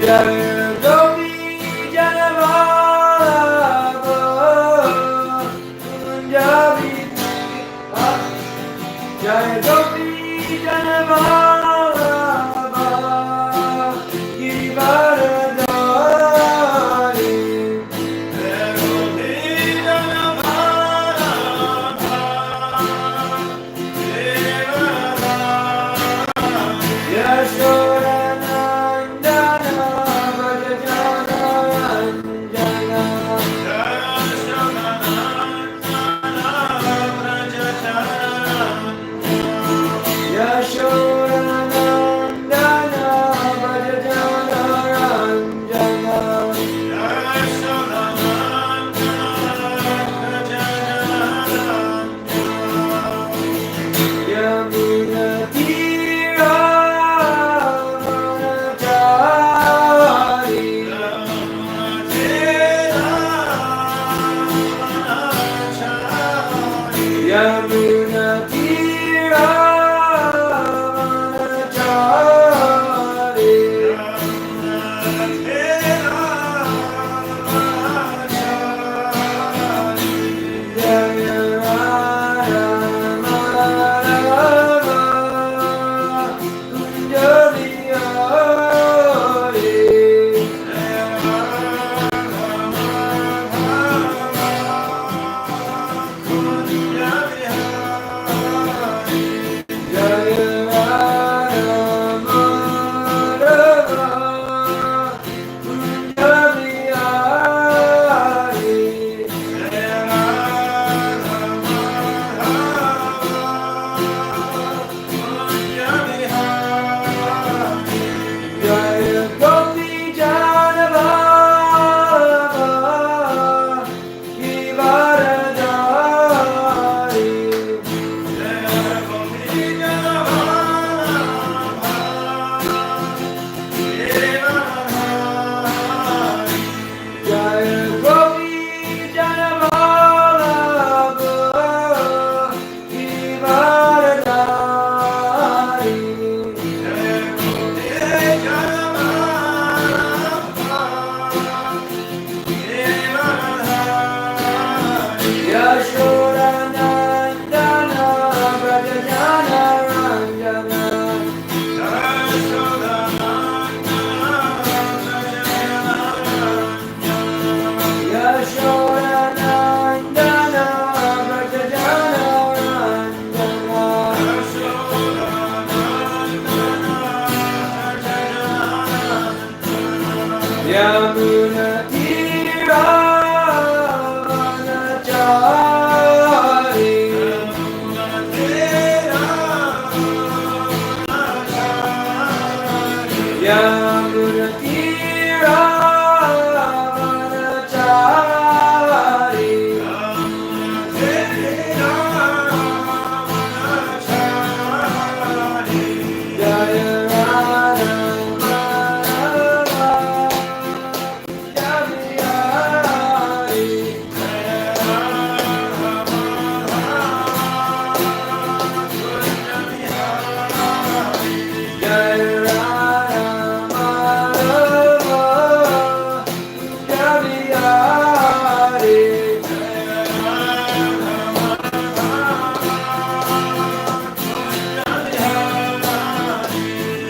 Jai Gopi Janavallabha Kunjabi Jai Gopi Janavallabha Giridharadhari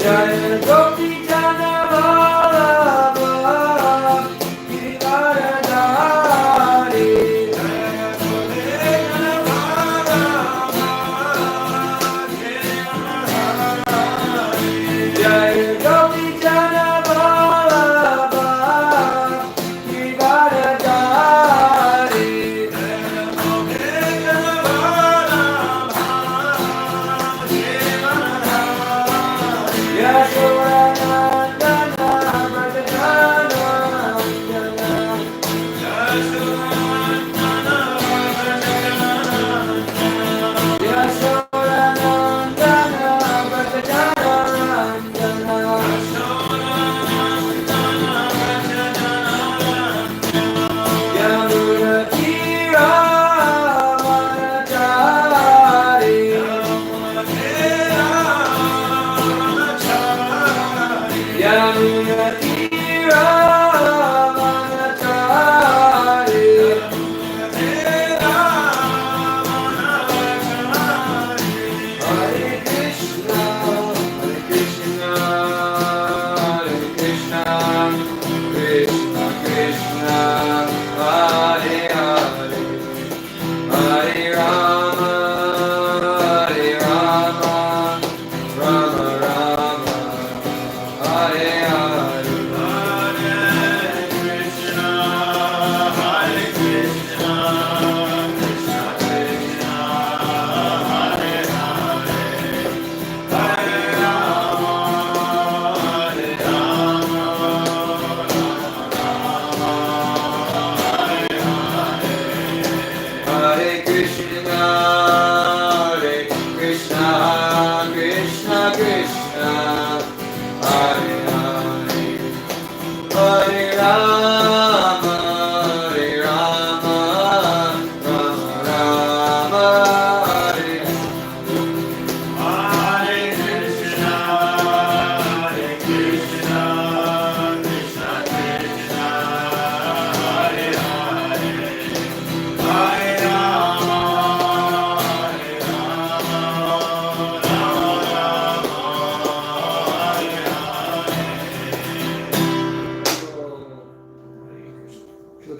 Jai Gopi Janavallabha Yashoda Yamuna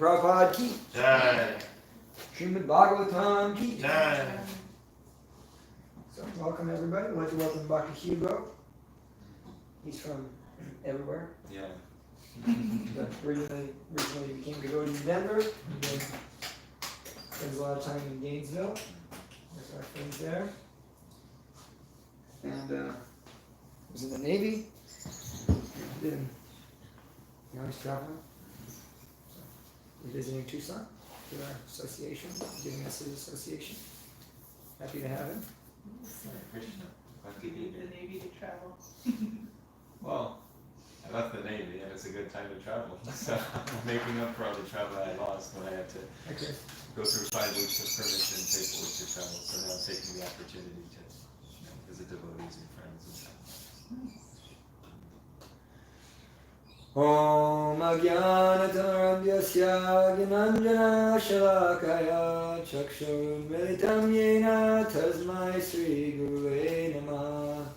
Prabhupada ki Jai. Srimad Bhagavatam ki Jai. So welcome everybody. I'd like to welcome Dr. Hugo. He's from everywhere. Yeah. But originally became Gagodi in Denver. And then spends a lot of time in Gainesville. There's our friends there. And was in the Navy. Then now he's traveling. So we're visiting Tucson with our association, giving us his association. Happy to have him. Krishna. You leave the Navy to travel. Well, I left the Navy and it's a good time to travel. So I'm making up for all the travel I lost when I had to Okay. go through 5 weeks of permission and paperwork to travel. So now I'm taking the opportunity to visit devotees and friends and stuff. Om Ajnanatarandhyasya Gnanjana Shalakaya Chakshurmilitam Yena Tasmai Sri Gurave Namah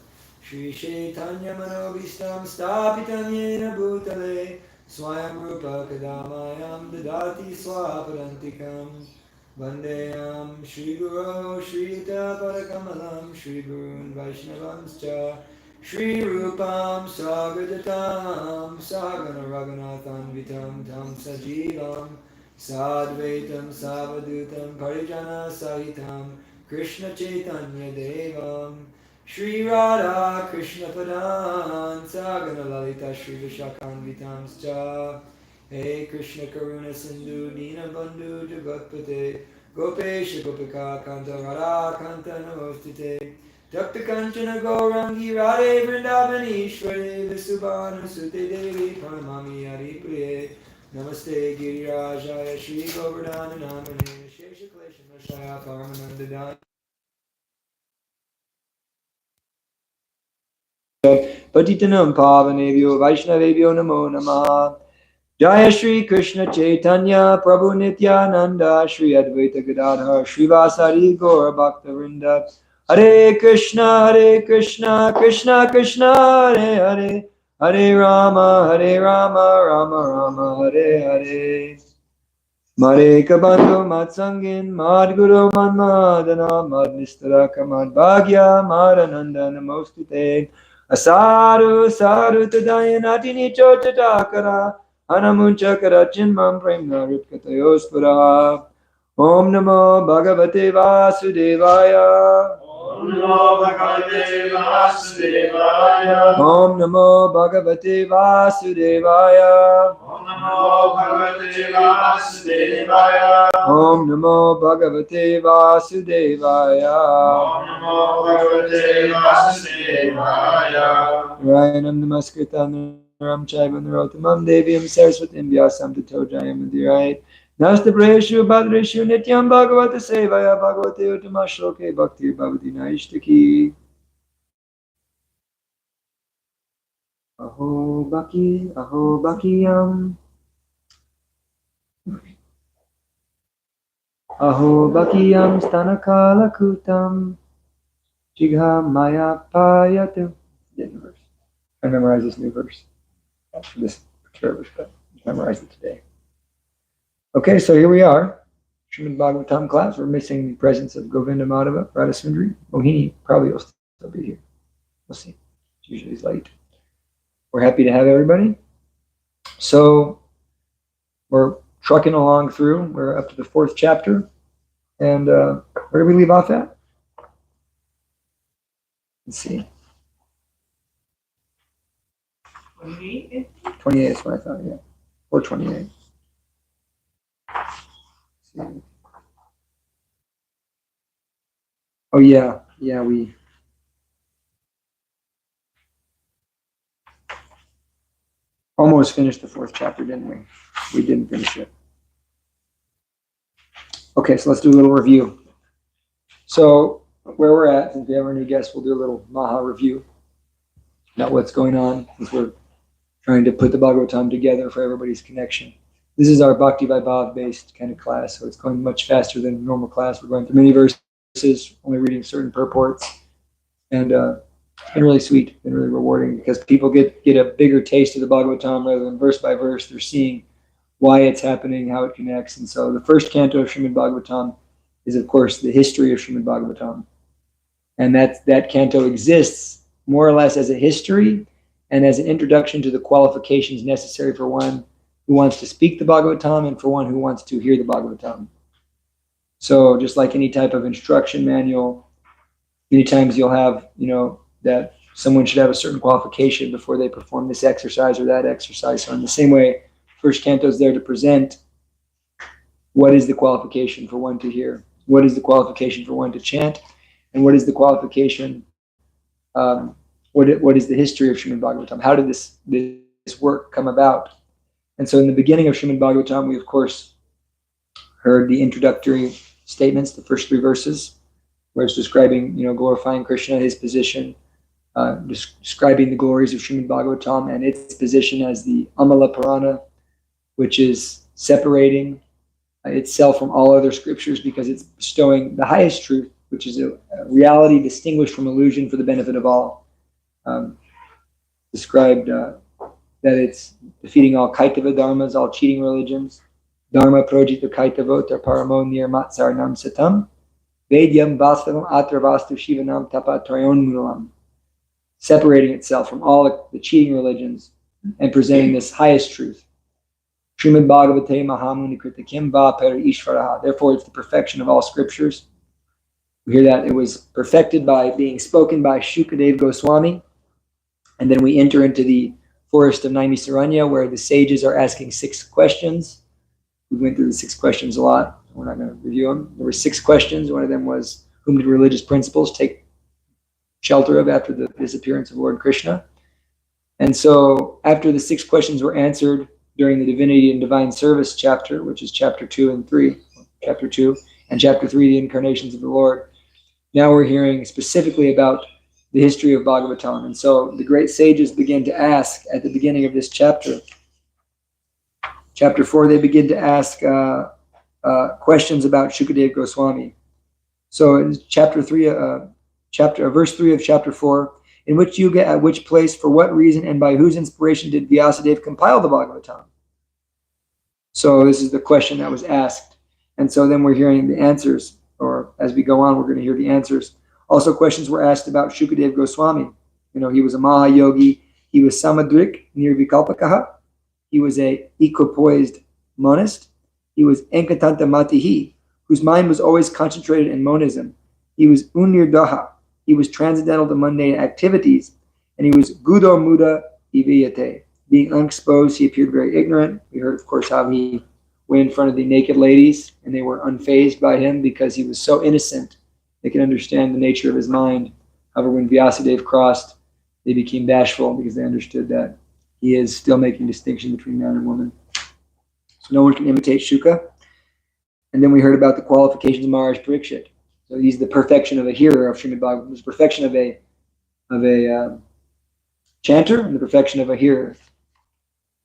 Shri Chaitanya Manobhistam Stapitam Yena Bhutale Swayam Rupa Kadamayam Dadati Swapadantikam Vandeyam Shri Guru Shri Taparakamalam Shri Gurun Vaishnavamscha Shri Rupam Sagradatam Sagana Raghunathan Vitam Tam Sajivam Sadvaitam Savadutam Parijana Sahitam Krishna Chaitanya Devam Shri Radha Krishna Padan Sagana Lalita Shri Vishakan Vitam Scha Hey Krishna Karuna Sindhu Dina Bandhu Jagatpate Gopesha Gopika Kanta Radha Kanta Namostite Takta Kanchana Gaurangi Radhe Vrindavanishwari Visubhanu Sute Devi Paramami Haripriye Namaste Girirajaya Shri Govardhana Namane Shesha Klesha Nashaya Paramanandadaya Patitanam Pavanebhyo Vaishnavebhyo Namo Namaha Jaya Shri Krishna Chaitanya Prabhu Nityananda Shri Advaita Gadadhar Srivasari Gaur Bhakta Hare Krishna Krishna Krishna Hare Hare Hare Rama Rama Rama Hare Hare Mare Kabando Matsangin Madguru Manmadana Madnistaraka Madbhagya Madananda Namostute Asaru Saru Tadayanati Nicho Chatakara Anamunchakara Chinmam Premna Ripkatayospura Om Namo Bhagavate Vasudevaya Om Namo Bhagavate Vasudevaya. Om Namo Bhagavate Vasudevaya Om Namo Bhagavate Vasudevaya. Om Namo Bhagavate Vasudevaya Om Namo Bhagavate Vasudevaya. Rayanam Namaskritam Naram Chaiva Narotamam Devyam Saraswatim Vyasam Tato Jayam Mandirayat Nasta Prayeshu Bhadreshu Nityam Bhagavata Sevaya Bhagavate Uttama Shloke Bhakti Bhavati Naishtaki Aho bakiyam. Aho bakiyam stanakala kutam. Jigha maya payatu. Different verse. I memorize this new verse. For this particular verse, but memorize it today. Okay, so here we are. Srimad Bhagavatam class. We're missing the presence of Govinda Madhava, Radha Sundari. Mohini probably will still be here. We'll see. It's usually late. We're happy to have everybody. So we're trucking along through. We're up to the 4th chapter. And where did we leave off at? Let's see. 28. 28 is what I thought, yeah. Or 28. Oh, yeah. Yeah, we almost finished the 4th chapter, didn't we? We didn't finish it. Okay, so let's do a little review. So where we're at, since we have our new guests, we'll do a little Maha review about what's going on, since we're trying to put the Bhagavatam together for everybody's connection. This is our Bhakti Vaibhav based kind of class, so it's going much faster than normal class. We're going through many verses, only reading certain purports, and it's been really sweet, been really rewarding, because people get a bigger taste of the Bhagavatam rather than verse by verse. They're seeing why it's happening, how it connects. And so the first canto of Srimad Bhagavatam is, of course, the history of Srimad Bhagavatam. And that canto exists more or less as a history and as an introduction to the qualifications necessary for one who wants to speak the Bhagavatam and for one who wants to hear the Bhagavatam. So just like any type of instruction manual, many times you'll have, that someone should have a certain qualification before they perform this exercise or that exercise. So in the same way, first canto is there to present what is the qualification for one to hear, what is the qualification for one to chant, and what is the qualification, what is the history of Srimad Bhagavatam? How did this work come about? And so in the beginning of Srimad Bhagavatam, we of course heard the introductory statements, the first 3 verses, where it's describing, glorifying Krishna, his position, describing the glories of Srimad Bhagavatam and its position as the Amala Purana, which is separating itself from all other scriptures because it's bestowing the highest truth, which is a reality distinguished from illusion for the benefit of all. Described that it's defeating all Kaitava dharmas, all cheating religions. Dharma projita Kaitavota paramo nirmatsar nam satam. Vedyam vastavam atravastu shivanam tapatrayon mulam. Separating itself from all the cheating religions and presenting this highest truth. Srimad Bhagavate Mahamuni Kritikim Va Peri Ishvaraha. Therefore, it's the perfection of all scriptures. We hear that it was perfected by being spoken by Shukadev Goswami. And then we enter into the forest of Naimisaranya, where the sages are asking 6 questions. We went through the 6 questions a lot. We're not going to review them. There were 6 questions. One of them was, whom did religious principles take shelter of after the disappearance of Lord Krishna? And so after the 6 questions were answered during the Divinity and Divine Service chapter, which is chapter 2 and 3, chapter 2, and chapter 3, the incarnations of the Lord, now we're hearing specifically about the history of Bhagavatam. And so the great sages begin to ask at the beginning of this chapter, chapter 4, they begin to ask questions about Shukadev Goswami. So in chapter 3, verse 3 of chapter 4, in which yuga, at which place, for what reason, and by whose inspiration did Vyasadeva compile the Bhagavatam? So this is the question that was asked. And so then we're hearing the answers, or as we go on, we're going to hear the answers. Also, questions were asked about Shukadev Goswami. He was a Mahayogi. He was Samadrik, Nirvikalpakaha. He was a equipoised monist. He was Enkatanta Matihi, whose mind was always concentrated in monism. He was Unirdaha. He was transcendental to mundane activities. And he was Gudo Muda Iviyate. Being unexposed, he appeared very ignorant. We heard, of course, how he went in front of the naked ladies, and they were unfazed by him because he was so innocent. They could understand the nature of his mind. However, when Vyasadeva crossed, they became bashful because they understood that he is still making distinction between man and woman. So no one can imitate Shuka. And then we heard about the qualifications of Maharaj Parikshit. So he's the perfection of a hearer of Srimad Bhagavatam. He's the perfection of a chanter and the perfection of a hearer.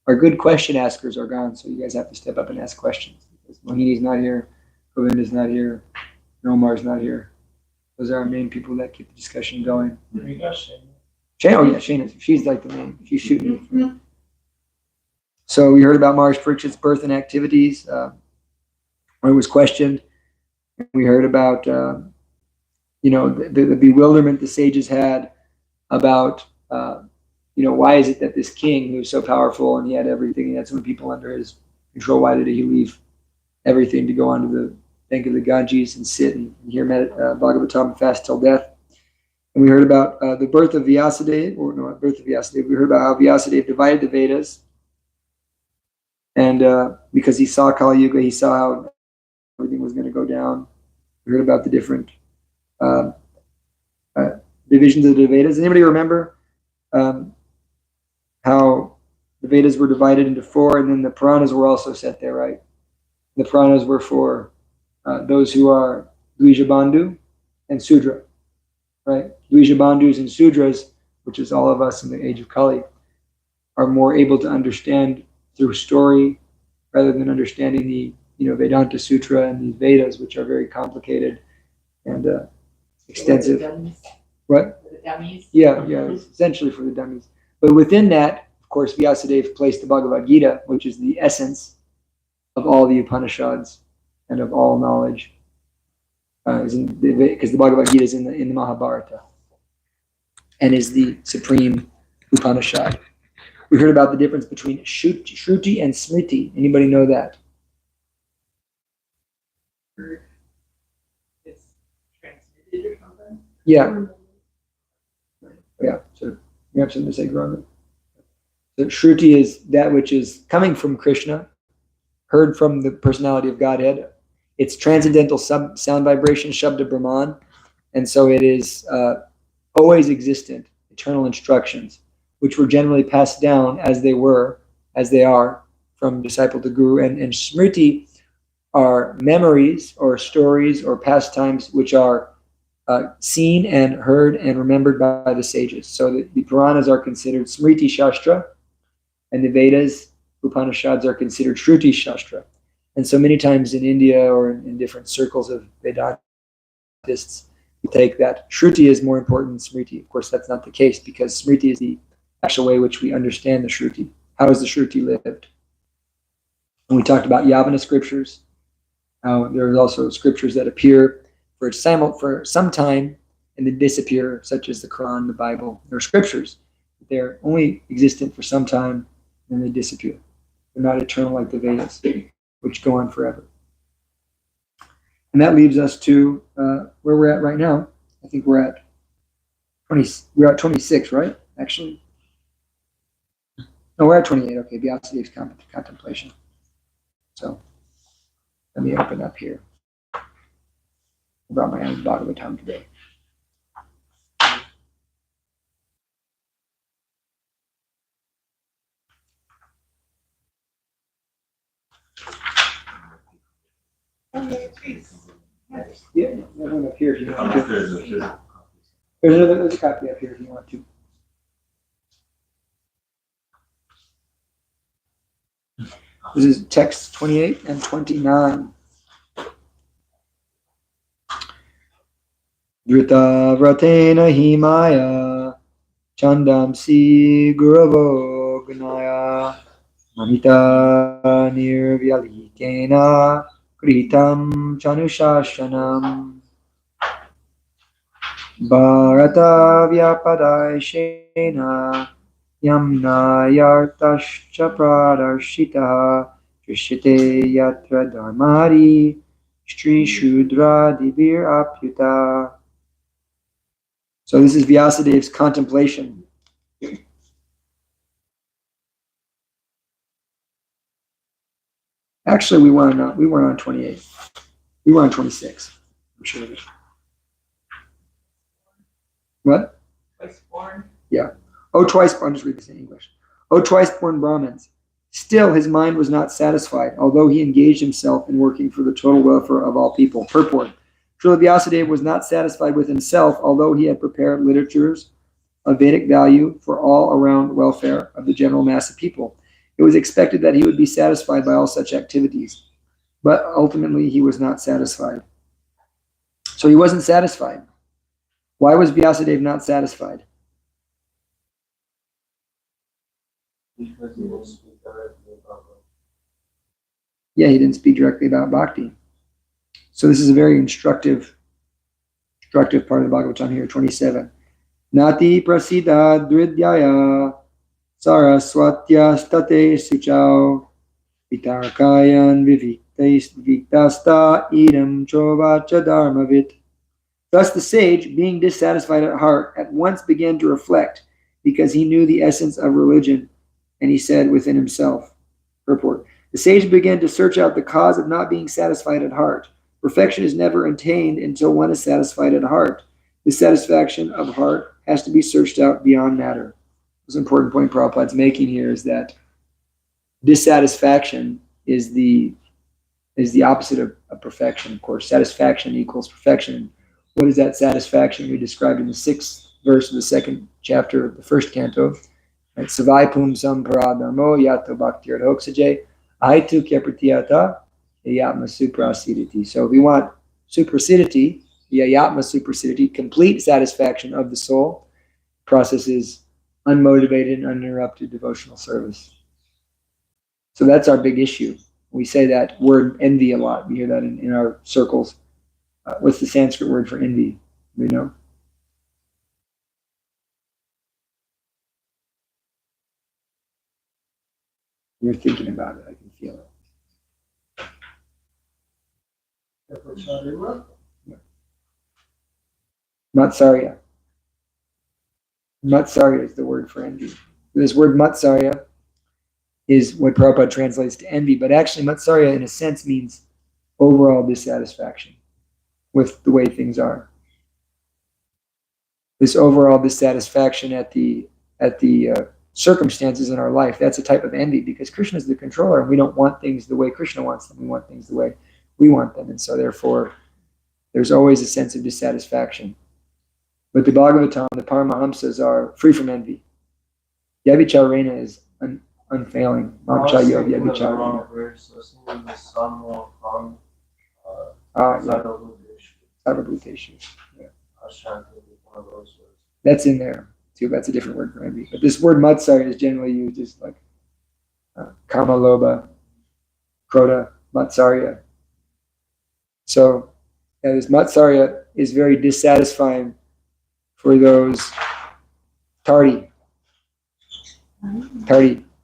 Our good question askers are gone, so you guys have to step up and ask questions. Because Mohini's not here, Govinda's not here, Nomar's not here. Those are our main people that keep the discussion going. We got Shane. Shane, oh yeah, Shane, she's like the main, she's shooting it. So we heard about Maharaj Parikshit's birth and activities, when it was questioned. We heard about, the bewilderment the sages had about, why is it that this king who was so powerful and he had everything, he had so many people under his control, why did he leave everything to go onto the bank of the Ganges and sit and hear Bhagavatam and fast till death? And we heard about the birth of Vyasadeva, we heard about how Vyasadeva divided the Vedas. And because he saw Kali Yuga, he saw how everything was going to go down. We heard about the different divisions of the Vedas. Anybody remember how the Vedas were divided into four, and then the Puranas were also set there, right? The Puranas were for those who are Dvijabandhu and Sudra, right? Dvijabandhus and Sudras, which is all of us in the age of Kali, are more able to understand through story rather than understanding the Vedanta Sutra and these Vedas, which are very complicated and extensive. What? The dummies. Yeah, essentially for the dummies. But within that, of course, Vyasadeva placed the Bhagavad Gita, which is the essence of all the Upanishads and of all knowledge, because the Bhagavad Gita is in the Mahabharata and is the supreme Upanishad. We heard about the difference between Shruti and Smriti. Anybody know that? It's transmitted or something. Yeah. So you have something to say, Gaurav? So Shruti is that which is coming from Krishna, heard from the personality of Godhead. It's transcendental sound vibration, Shabda Brahman, and so it is always existent, eternal instructions, which were generally passed down as they are from disciple to guru. And Smriti are memories or stories or pastimes which are seen and heard and remembered by the sages. So the Puranas are considered Smriti Shastra, and the Vedas, Upanishads, are considered Shruti Shastra. And so many times in India or in different circles of Vedantists, we take that Shruti is more important than Smriti. Of course, that's not the case, because Smriti is the actual way in which we understand the Shruti. How is the Shruti lived? And we talked about Yavana scriptures. There are also scriptures that appear for some time and then disappear, such as the Quran, the Bible. They're scriptures. They're only existent for some time and they disappear. They're not eternal like the Vedas, which go on forever. And that leads us to where we're at right now. I think we're at 26, right? Actually. No, we're at 28. Okay, Vyasadeva's contemplation. So let me open up here. I brought my own Bhagavatam today. Yeah, there's one up here if you want to. There's a copy up here if you want to. This is text 28 and 29. Drita Vratena Himaya Chandamsi Guravo Gnaya Mamita Nirvyalitena Kritam Chanushashanam Bharata Vyapadai Yamna Yartascha Pradarshita Trishite Yatra Dharmari Shri Shudra Divir Apyuta. So this is Vyasadeva's contemplation. Actually, we weren't on 28. We were on 26. I'm sure of it. What? Twice born. Yeah. Oh, twice born. Just read this in English. Oh, twice born Brahmins. Still, his mind was not satisfied, although he engaged himself in working for the total welfare of all people. Purport. Srila Vyasadeva was not satisfied with himself, although he had prepared literatures of Vedic value for all around welfare of the general mass of people. It was expected that he would be satisfied by all such activities, but ultimately he was not satisfied. So he wasn't satisfied. Why was Vyasadeva not satisfied? Because he didn't speak directly about it. Yeah, he didn't speak directly about bhakti. So this is a very instructive part of the Bhagavatam here, 27. Nati prasida dridhyaya saraswatya state suchau vitarkayan viviktasta idam chovacha dharmavit. Thus the sage, being dissatisfied at heart, at once began to reflect, because he knew the essence of religion, and he said within himself, purport, the sage began to search out the cause of not being satisfied at heart. Perfection is never attained until one is satisfied at heart. The satisfaction of heart has to be searched out beyond matter. This important point Prabhupada's making here is that dissatisfaction is the opposite of perfection. Of course, satisfaction equals perfection. What is that satisfaction? We described in the 6th verse of the 2nd chapter of the 1st canto. Right? Savai pum samparadharmo yato bhaktir hoksajay aitu kyapratyata yatma suprasiditi. So if we want suprasiditi, yatma suprasiditi, complete satisfaction of the soul, process is unmotivated and uninterrupted devotional service. So that's our big issue. We say that word envy a lot. We hear that in our circles. What's the Sanskrit word for envy? Do you know? You're thinking about it. I can feel it. Matsarya. Matsarya is the word for envy. This word matsarya is what Prabhupada translates to envy, but actually matsarya in a sense means overall dissatisfaction with the way things are. This overall dissatisfaction at the circumstances in our life, that's a type of envy, because Krishna is the controller and we don't want things the way Krishna wants them. We want things the way we want them. And so therefore, there's always a sense of dissatisfaction. But the Bhagavatam, the Paramahamsas are free from envy. Yavicharena is unfailing. Mamchayo Yavicharena. Sarvabhuteshu. That's in there too. That's a different word for envy. But this word matsarya is generally used as like kama, loba, krodha, matsarya. So this matsarya is very dissatisfying for those tardy.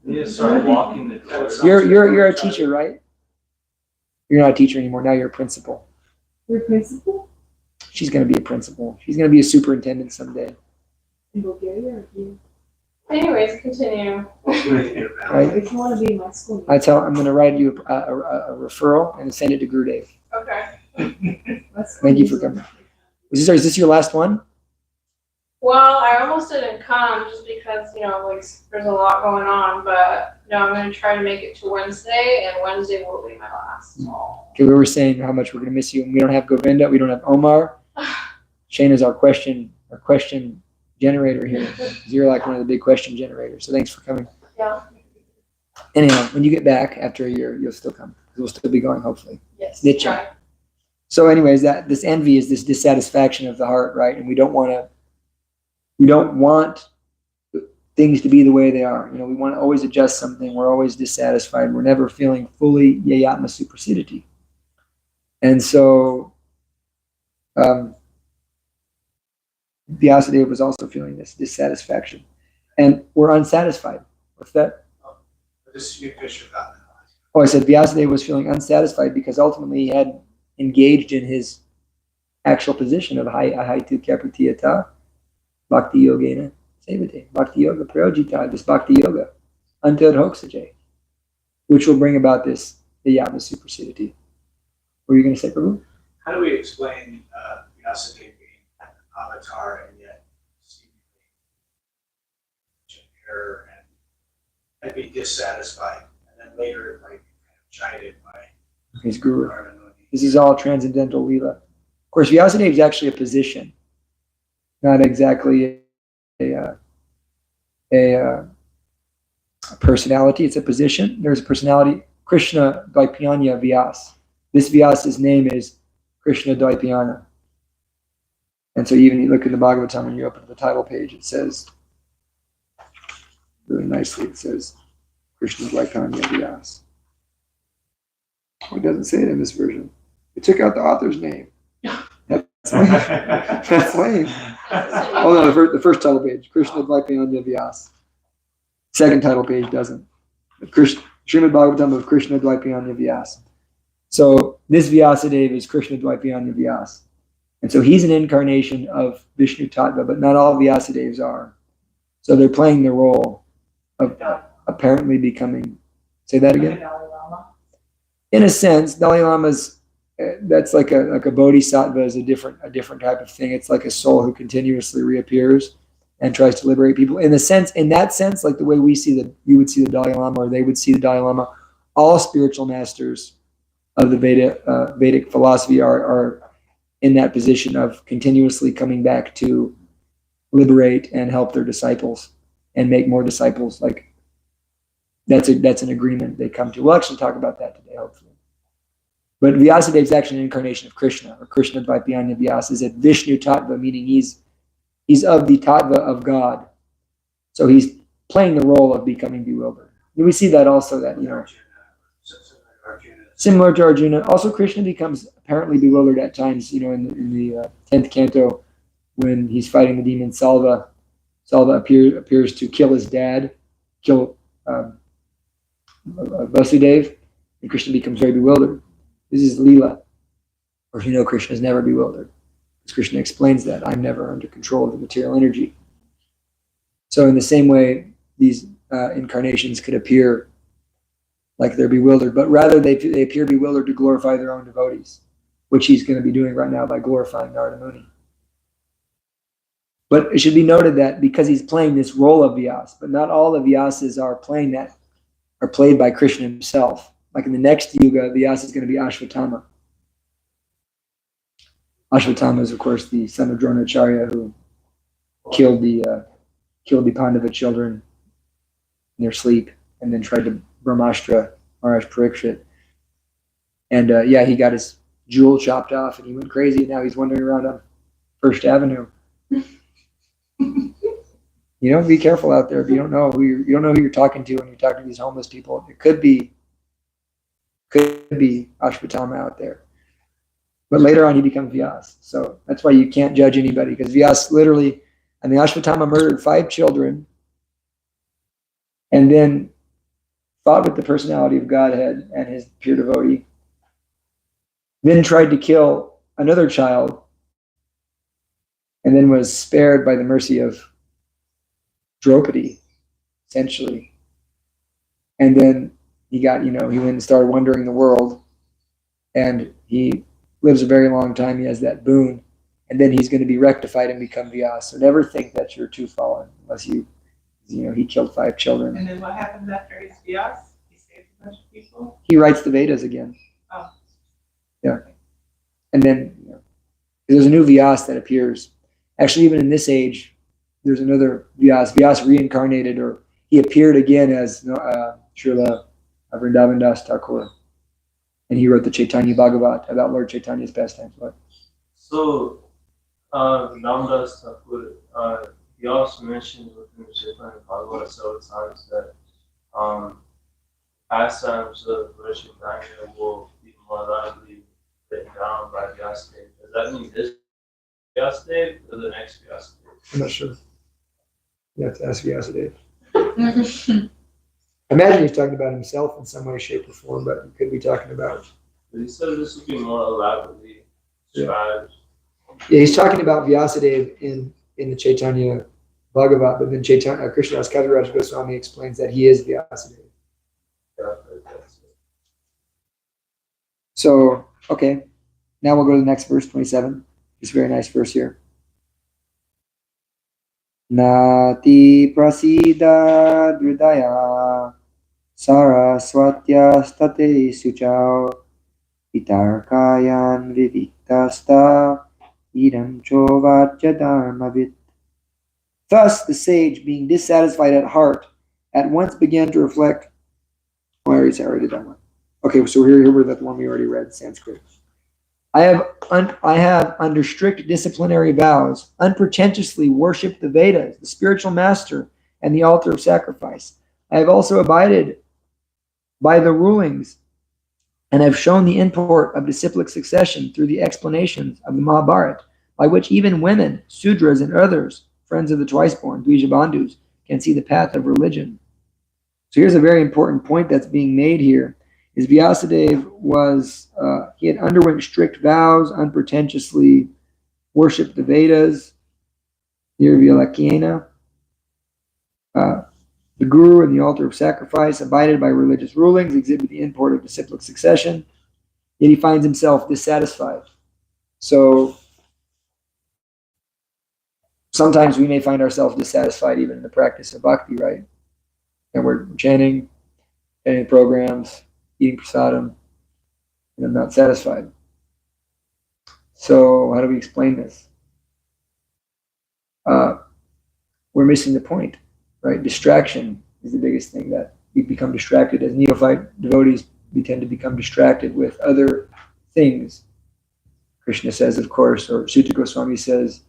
You start walking the door. You're a teacher, right? You're not a teacher anymore. Now you're a principal. You're a principal? She's going to be a principal. She's going to be a superintendent someday. In Bulgaria or here? Anyways, continue. Right? If you want to be in my school. I'm going to write you a referral and send it to Gurudev. Okay. Thank you for coming. Is this your last one? Well, I almost didn't come just because, like, there's a lot going on, but no, I'm going to try to make it to Wednesday, and Wednesday will be my last. Okay, we were saying how much we're going to miss you. We don't have Govinda. We don't have Omar. Shayna's our question generator here. You're like one of the big question generators. So thanks for coming. Yeah. Anyhow, when you get back after a year, you'll still come. We'll still be going, hopefully. Yes. Niche. Right. So anyways, this envy is this dissatisfaction of the heart, right? And we don't want things to be the way they are. We want to always adjust something. We're always dissatisfied. We're never feeling fully yayatma suprasiditi. And so Vyasadeva was also feeling this dissatisfaction. And we're unsatisfied. What's that? Oh, I said Vyasadeva was feeling unsatisfied because ultimately he had engaged in his actual position of ahaitu kyapratiyata bhakti yogena sevate. Bhakti yoga prayojita, this bhakti yoga, until hoksajay, which will bring about this yayatma suprasiditi. What were you going to say, Prabhu? How do we explain Vyasadeva being an avatar and yet seemingly error and be dissatisfied, and then later like chided by His guru. This is all transcendental lila. Of course, Vyasadeva is actually a position, not exactly a personality, it's a position. There's a personality, Krishna Dvaipyanya Vyas. This Vyas's name is Krishna Dvaipyana. And so even you look in the Bhagavatam and you open the title page, it says, really nicely, it says Krishna Dvaipyanya Vyas. Oh, it doesn't say it in this version. It took out the author's name. That's lame. That's lame. Oh no, the first title page, Krishna Dvaipyanya Vyas. Second title page doesn't. Srimad Bhagavatam of Krishna Dvaipyanya Vyas. So this Vyasadeva is Krishna Dvaipyanya Vyas. And so he's an incarnation of Vishnu Tattva, but not all Vyasadevas are. So they're playing the role of apparently becoming, say that again? In a sense, Dalai Lama's, that's like a bodhisattva is a different type of thing. It's like a soul who continuously reappears and tries to liberate people. In that sense, like the way you would see the Dalai Lama, or they would see the Dalai Lama, all spiritual masters of the Vedic philosophy are in that position of continuously coming back to liberate and help their disciples and make more disciples. Like that's an agreement they come to. We'll actually talk about that today, hopefully. But Vyasadeva is actually an incarnation of Krishna, or Krishna Dvaipyanya Vyasa is at Vishnu Tattva, meaning he's of the Tattva of God. So he's playing the role of becoming bewildered. And we see that also, that, similar to Arjuna. Also, Krishna becomes apparently bewildered at times, in the 10th canto, when he's fighting the demon Salva. Salva appears to kill his dad, kill Vasudeva, and Krishna becomes very bewildered. This is Leela. Of course, Krishna is never bewildered. Because Krishna explains that I'm never under control of the material energy. So in the same way, these incarnations could appear like they're bewildered, but rather they appear bewildered to glorify their own devotees, which he's going to be doing right now by glorifying Narada Muni. But it should be noted that because he's playing this role of Vyas, but not all the Vyasas are played by Krishna himself. Like in the next yuga, Vyasa is going to be Ashvatthama. Ashvatthama is, of course, the son of Dronacharya who killed the Pandava children in their sleep and then tried to Brahmastra Maharaj Parikshit. And he got his jewel chopped off and he went crazy. And now he's wandering around on First Avenue. Be careful out there. If you don't know who you're talking to when you're talking to these homeless people. It could be Ashvatthama out there. But later on he becomes Vyas. So that's why you can't judge anybody, because Vyas literally, Ashvatthama murdered 5 children and then fought with the personality of Godhead and his pure devotee. Then tried to kill another child and then was spared by the mercy of Draupadi, essentially. And then he got, he went and started wandering the world, and he lives a very long time. He has that boon, and then he's going to be rectified and become Vyas. So never think that you're too fallen unless he killed 5 children. And then what happens after he's Vyas? He saves a bunch of people? He writes the Vedas again. Oh. Yeah. And then there's a new Vyas that appears. Actually, even in this age, there's another Vyas. Vyas reincarnated, or he appeared again as Srila Vrindavan Das Thakur. And he wrote the Chaitanya Bhagavat about Lord Chaitanya's pastimes. So, Ramdas Thakur, he also mentioned within the Chaitanya Bhagavat several times that pastimes of Lord Chaitanya will be more likely written down by Vyasadeva. Does that mean this Vyasadeva or the next Vyasadeva? I'm not sure. You have to ask Vyasadeva. I imagine he's talking about himself in some way, shape, or form, but he could be talking about. But he said this would be more elaborately described. Yeah, he's talking about Vyasadeva in the Chaitanya Bhagavat, but then Krishnadas Kaviraj Goswami explains that he is Vyasadeva. So, okay. Now we'll go to the next verse, 27. This very nice verse here. Nati prasida dridaya saraswatya state suchao itarkayan viviktasta idam chovachya dharmavit. Thus, the sage, being dissatisfied at heart, at once began to reflect. Oh, I already did that one. Okay, so here we're that one we already read, Sanskrit. I have, under strict disciplinary vows, unpretentiously worshipped the Vedas, the spiritual master, and the altar of sacrifice. I have also abided by the rulings and have shown the import of disciplic succession through the explanations of the Mahabharata, by which even women, Sudras, and others, friends of the twice-born, Dvijabandhus, can see the path of religion. So here's a very important point that's being made here, is Vyasadeva was, he had underwent strict vows, unpretentiously worshipped the Vedas, Nirvyalakyena, the guru and the altar of sacrifice, abided by religious rulings, exhibit the import of disciplic succession, yet he finds himself dissatisfied. So sometimes we may find ourselves dissatisfied even in the practice of bhakti, right? And we're chanting, getting programs, eating prasadam, and I'm not satisfied. So how do we explain this? We're missing the point, right? Distraction is the biggest thing, that we become distracted. As neophyte devotees, we tend to become distracted with other things. Krishna says, of course, or Sutta Goswami says,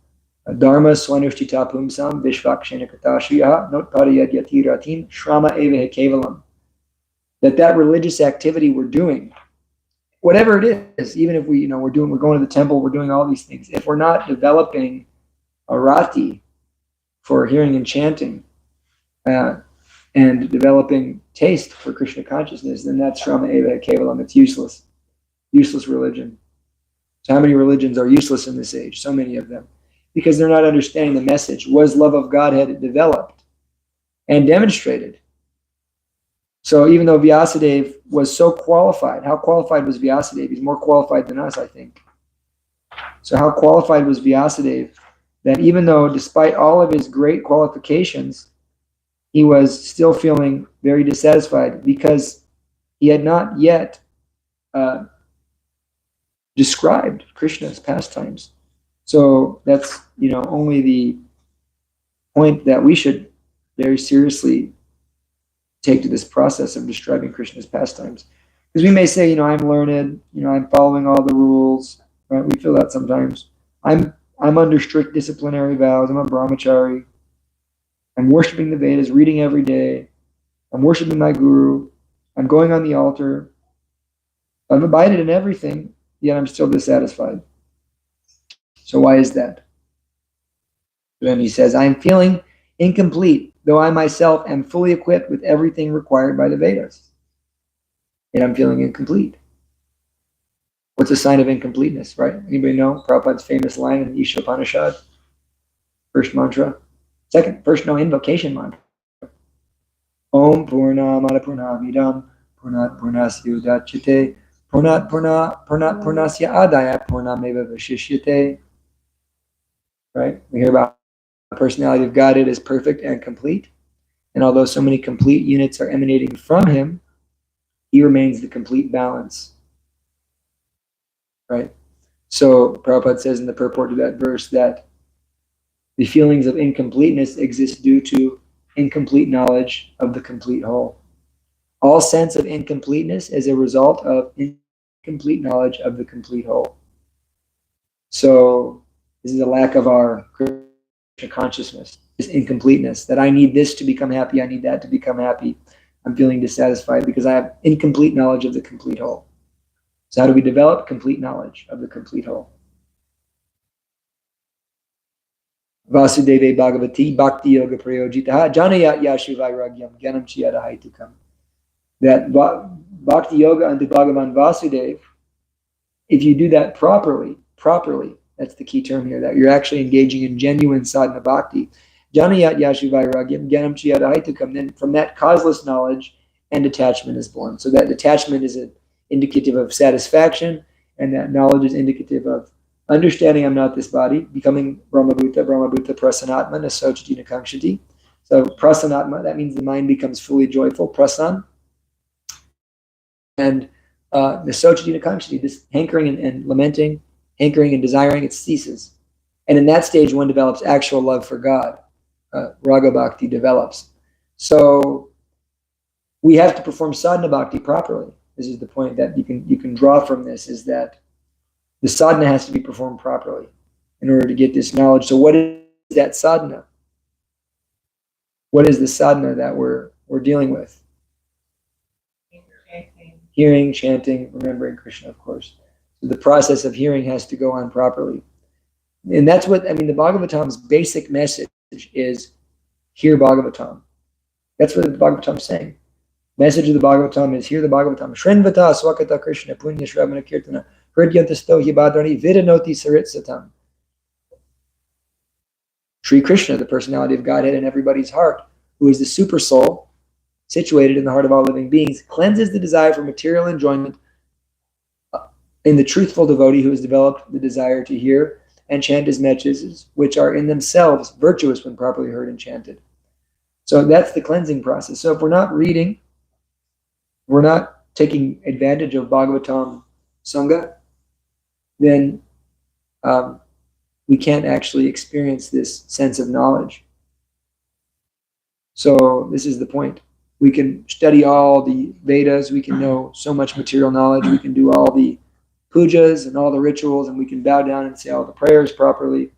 Dharma swanushtita pumsam vishvakshena katashriya notpadayad yatiratim shrama eva kevalam. That religious activity we're doing, whatever it is, even if we're going to the temple, we're doing all these things. If we're not developing a rati for hearing and chanting, and developing taste for Krishna consciousness, then that's Shrama Eva Kevalam. It's useless religion. So how many religions are useless in this age? So many of them. Because they're not understanding the message. Was love of Godhead developed and demonstrated? So even though Vyasadeva was so qualified, how qualified was Vyasadeva? He's more qualified than us, I think. So how qualified was Vyasadeva that even though, despite all of his great qualifications, he was still feeling very dissatisfied because he had not yet described Krishna's pastimes. So that's only the point that we should very seriously take to this process of describing Krishna's pastimes. Because we may say, I'm learned, I'm following all the rules, right? We feel that sometimes. I'm under strict disciplinary vows. I'm a brahmachari. I'm worshiping the Vedas, reading every day. I'm worshiping my guru. I'm going on the altar. I've abided in everything, yet I'm still dissatisfied. So why is that? Then he says, I'm feeling incomplete, though I myself am fully equipped with everything required by the Vedas. Yet I'm feeling incomplete. What's a sign of incompleteness, right? Anybody know Prabhupada's famous line in Isha Upanishad? First mantra. First invocation mantra. Om Purna Mala Purnamidam Purnat Purnasya Udachyate Purnat Purnasya Adaya Purnameva Vashishyate. Right? We hear about the personality of Godhead is perfect and complete. And although so many complete units are emanating from him, he remains the complete balance. Right? So Prabhupada says in the purport to that verse that the feelings of incompleteness exist due to incomplete knowledge of the complete whole. All sense of incompleteness is a result of incomplete knowledge of the complete whole. So this is a lack of our Krishna consciousness, this incompleteness, that I need this to become happy, I need that to become happy. I'm feeling dissatisfied because I have incomplete knowledge of the complete whole. So how do we develop complete knowledge of the complete whole? Vasudeve Bhagavati Bhakti Yoga Prayojitaha Janayat Yashu Vairagyam Gyanam Chiyada Haitukam. That Bhakti Yoga unto Bhagavan Vasudeva, if you do that properly, that's the key term here, that you're actually engaging in genuine sadhana bhakti. Janayat Yashu Vairagyam Gyanam Chiyada Haitukam. Then from that causeless knowledge and detachment is born. So that detachment is indicative of satisfaction, and that knowledge is indicative of understanding I'm not this body, becoming Brahmabhuta Prasanatma, Nasochati Nakankshati. So Prasanatma, that means the mind becomes fully joyful, Prasan. And Nasochati Nakankshati, this hankering and lamenting, hankering and desiring, it ceases. And in that stage, one develops actual love for God. Raga Bhakti develops. So we have to perform sadhana bhakti properly. This is the point that you can draw from this, is that the sadhana has to be performed properly in order to get this knowledge. So what is that sadhana? What is the sadhana that we're dealing with? Hearing, chanting, remembering Krishna, of course. So the process of hearing has to go on properly. And that's what, I mean, the Bhagavatam's basic message is hear Bhagavatam. That's what the Bhagavatam is saying. Message of the Bhagavatam is hear the Bhagavatam. Shrinvata swakata Krishna punya shravana kirtana hridyantasto hibadrani vidanoti sarit satam. Sri Krishna, the personality of Godhead in everybody's heart, who is the super soul, situated in the heart of all living beings, cleanses the desire for material enjoyment in the truthful devotee who has developed the desire to hear and chant his messages, which are in themselves virtuous when properly heard and chanted. So that's the cleansing process. So if we're not reading, we're not taking advantage of Bhagavatam Sanga, then we can't actually experience this sense of knowledge. So this is the point. We can study all the Vedas, we can know so much material knowledge, we can do all the pujas and all the rituals, and we can bow down and say all the prayers properly,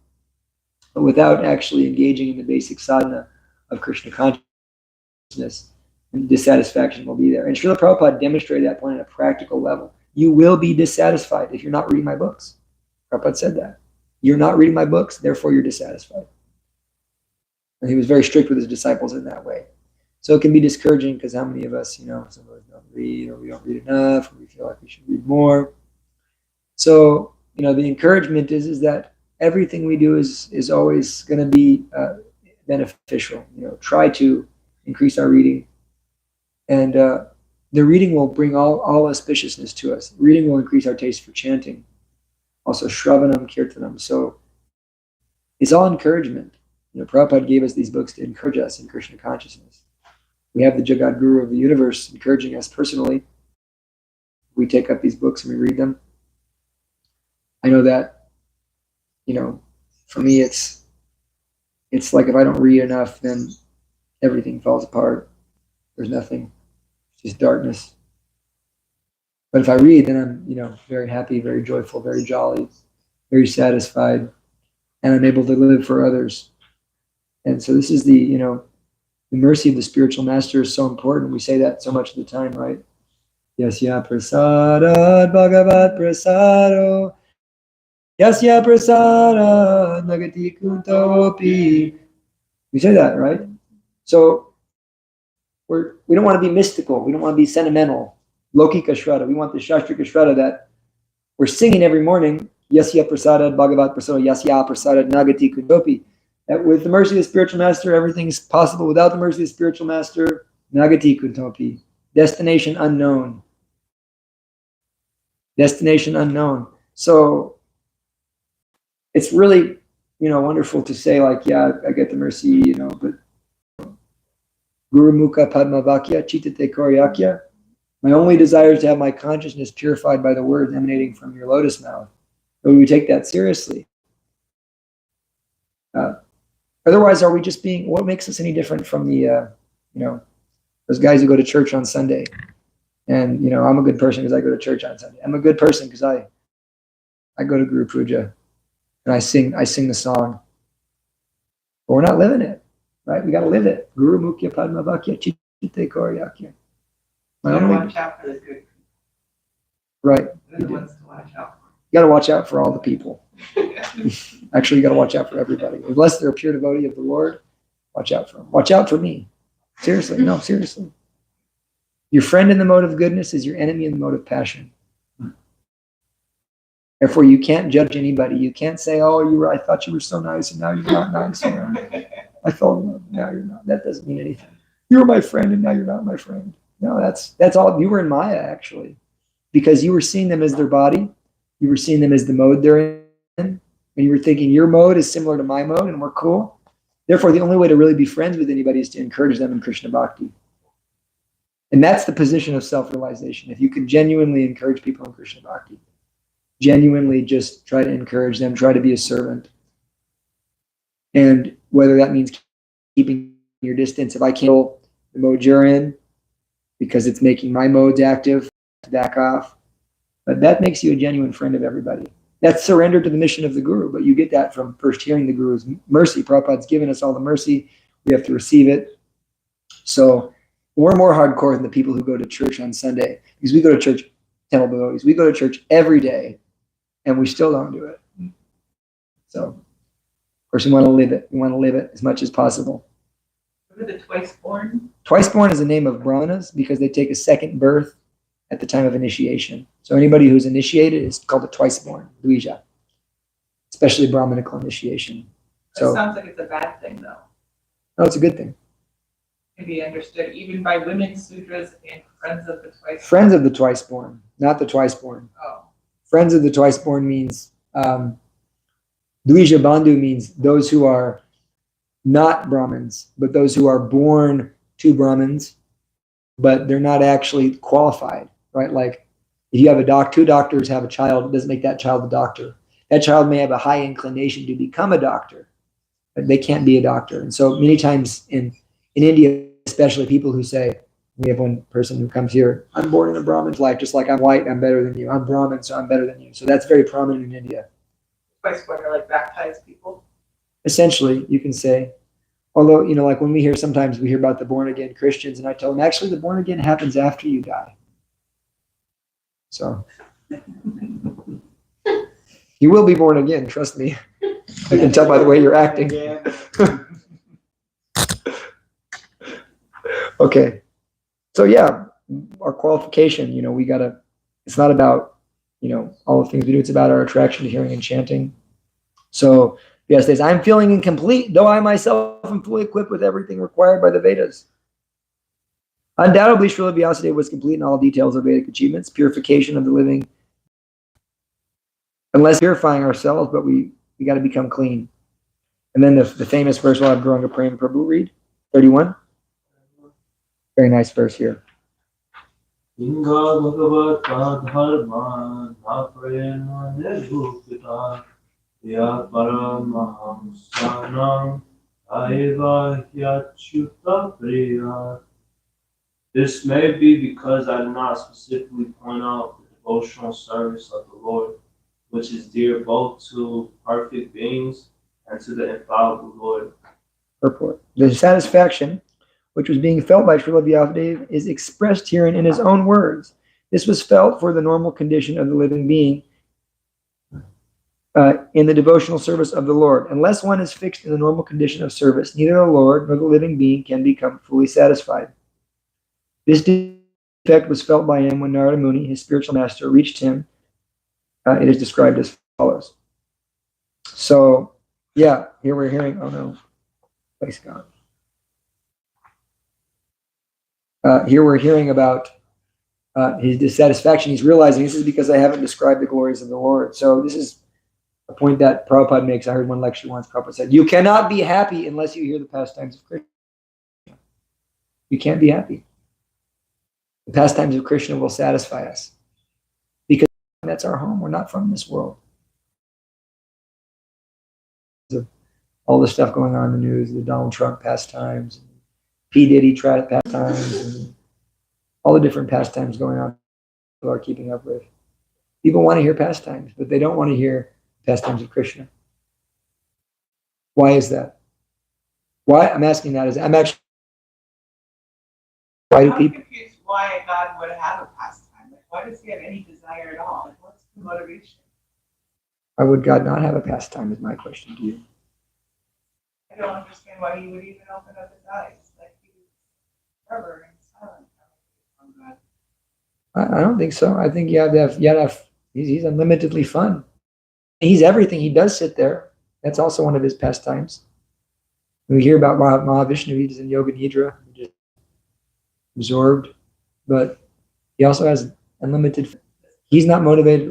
but without actually engaging in the basic sadhana of Krishna consciousness, and dissatisfaction will be there. And Srila Prabhupada demonstrated that point on a practical level. You will be dissatisfied if you're not reading my books. Prabhupada said that. You're not reading my books, therefore you're dissatisfied. And he was very strict with his disciples in that way. So it can be discouraging because how many of us, some of us don't read, or we don't read enough, or we feel like we should read more. So, the encouragement is that everything we do is always going to be beneficial. Try to increase our reading. And the reading will bring all auspiciousness to us. Reading will increase our taste for chanting. Also, Shravanam, Kirtanam. So it's all encouragement. Prabhupada gave us these books to encourage us in Krishna consciousness. We have the Jagat Guru of the universe encouraging us personally. We take up these books and we read them. I know that, for me, it's like if I don't read enough, then everything falls apart. There's nothing, just darkness. But if I read, then I'm, very happy, very joyful, very jolly, very satisfied, and I'm able to live for others. And so this is the mercy of the spiritual master is so important. We say that so much of the time, right? Yasya prasadad bhagavat prasado. Yasya prasadad nagati kuntopi. We say that, right? So we don't want to be mystical. We don't want to be sentimental. Lokika Shraddha. We want the Shastrika Shraddha that we're singing every morning. Yasya prasadad bhagavat prasado. Yasya prasadad nagati kuntopi. That with the mercy of the spiritual master, everything's possible. Without the mercy of the spiritual master, nagati kuntopi. Destination unknown. Destination unknown. So it's really, wonderful to say like, yeah, I get the mercy, but Guru Mukha Padma Vakya, Chitate Koryakya. My only desire is to have my consciousness purified by the words emanating from your lotus mouth. But we take that seriously. Otherwise, are we just being, what makes us any different from the, those guys who go to church on Sunday? And, I'm a good person because I go to church on Sunday. I'm a good person because I go to Guru Puja and I sing the song. But we're not living it, right? We got to live it. Guru Mukhya Padma Vakya Chitte Koryakya. Watch out for the good. Right. They're the ones to watch out for. You got to watch out for all the people. Actually, you got to watch out for everybody. Unless they're a pure devotee of the Lord, watch out for them. Watch out for me. Seriously. No, seriously. Your friend in the mode of goodness is your enemy in the mode of passion. Therefore, you can't judge anybody. You can't say, oh, I thought you were so nice and now you're not nice. I felt now you're not. That doesn't mean anything. You were my friend and now you're not my friend. No, that's all. You were in Maya, actually. Because you were seeing them as their body. You were seeing them as the mode they're in. And you were thinking your mode is similar to my mode and we're cool. Therefore, the only way to really be friends with anybody is to encourage them in Krishna Bhakti. And that's the position of self-realization. If you can genuinely encourage people in Krishna Bhakti, genuinely just try to encourage them, try to be a servant. And whether that means keeping your distance. If I can't the mode you're in because it's making my modes active, to back off. But that makes you a genuine friend of everybody. That's surrender to the mission of the Guru, but you get that from first hearing the Guru's mercy. Prabhupada's given us all the mercy. We have to receive it. So we're more hardcore than the people who go to church on Sunday, because we go to church, temple devotees. We go to church every day, and we still don't do it. So, of course, we want to live it. We want to live it as much as possible. Remember the twice born? Twice born is the name of brahmanas because they take a second birth at the time of initiation. So anybody who's initiated is called a twice born, Dvija, especially Brahminical initiation. That So, sounds like it's a bad thing, though. no, it's a good thing. Can be understood even by women's sutras and friends of the twice. Friends of the twice born, not the twice born. Oh, Friends of the twice born means Dvija Bandhu means those who are not Brahmins, but those who are born to Brahmins, but they're not actually qualified, right? Like if you have two doctors have a child, it doesn't make that child a doctor. That child may have a high inclination to become a doctor, but they can't be a doctor. And so many times in India, especially people who say, we have one person who comes here, I'm born in a Brahmin's life, just like I'm white, I'm better than you. I'm Brahmin, so I'm better than you. So that's very prominent in India. twice born are like baptized people. Essentially, you can say, although, like when we hear, sometimes we hear about the born again Christians, and I tell them, actually, the born again happens after you die. So, you will be born again, trust me. I can tell by the way you're acting. Okay. So, yeah, our qualification, it's not about, all the things we do, it's about our attraction to hearing and chanting. So, Vyasa says, I'm feeling incomplete, though I myself am fully equipped with everything required by the Vedas. Undoubtedly, Srila Vyasadeva was complete in all details of Vedic achievements, purification of the living, unless purifying ourselves, but we got to become clean. And then the famous verse we'll have Gauranga Prem Prabhu read, 31. Very nice verse here. Inga Bhagavata Dharma Naprema Nirgupita Ya Paramaham Sanam Aiva Hyachuta Priya. This may be because I did not specifically point out the devotional service of the Lord, which is dear both to perfect beings and to the infallible Lord. Purport. The satisfaction which was being felt by Srila Vyasadeva is expressed herein in his own words. This was felt for the normal condition of the living being in the devotional service of the Lord. Unless one is fixed in the normal condition of service, neither the Lord nor the living being can become fully satisfied. This defect was felt by him when Narada Muni, his spiritual master, reached him. It is described as follows. So, yeah, here we're hearing, oh no, place gone. Here we're hearing about his dissatisfaction. He's realizing this is because I haven't described the glories of the Lord. So this is a point that Prabhupada makes. I heard one lecture once. Prabhupada said, you cannot be happy unless you hear the pastimes of Krishna. You can't be happy. The pastimes of Krishna will satisfy us because that's our home. We're not from this world. All the stuff going on in the news, the Donald Trump pastimes, P. Diddy pastimes, and all the different pastimes going on people are keeping up with. People want to hear pastimes, but they don't want to hear pastimes of Krishna. Why is that? Why? I'm asking that. Why do I'm people? confused why God would have a pastime. Like, why does he have any desire at all? Like, what's the motivation? Why would God not have a pastime? Is my question to you. I don't understand why he would even open up his eyes. Like, he was forever and silent from God. I don't think so. I think you have to have. He's unlimitedly fun. He's everything. He does sit there. That's also one of his pastimes. When we hear about Mahavishnu, he's in Yoga Nidra, just absorbed, but he also has unlimited. He's not motivated.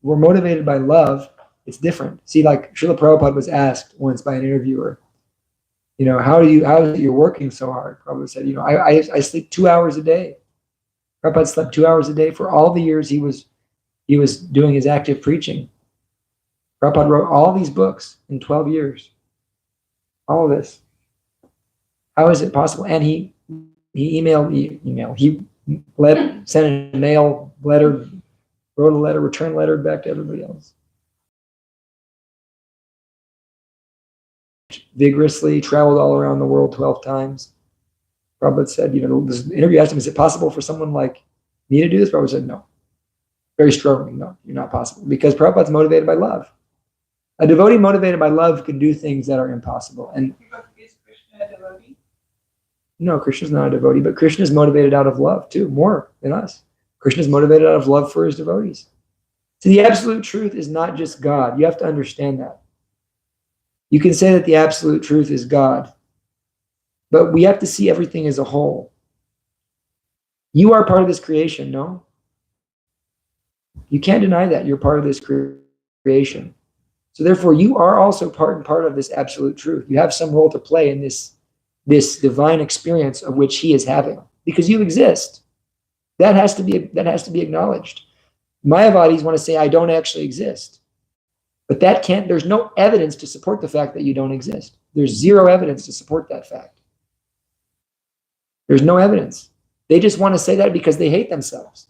We're motivated by love. It's different. See, like Srila Prabhupada was asked once by an interviewer, how is it you're working so hard? Prabhupada said, I sleep 2 hours a day. Prabhupada slept 2 hours a day for all the years he was doing his active preaching. Prabhupada wrote all these books in 12 years. All of this. How is it possible? And he sent a mail letter, wrote a letter, return letter back to everybody else. Vigorously, traveled all around the world 12 times. Prabhupada said, this interview asked him, is it possible for someone like me to do this? Prabhupada said, no. Very strongly, no, you're not possible. Because Prabhupada's motivated by love. A devotee motivated by love can do things that are impossible. And Is Krishna a devotee? no, Krishna's not a devotee, but Krishna is motivated out of love too, more than us. Krishna is motivated out of love for his devotees. So the absolute truth is not just God. You have to understand that. You can say that the absolute truth is God, but we have to see everything as a whole. You are part of this creation, no? You can't deny that. You're part of this creation. So therefore, you are also part of this absolute truth. You have some role to play in this divine experience of which he is having, because you exist. That has to be acknowledged. Mayavadis want to say, I don't actually exist. But there's no evidence to support the fact that you don't exist. There's zero evidence to support that fact. There's no evidence. They just want to say that because they hate themselves.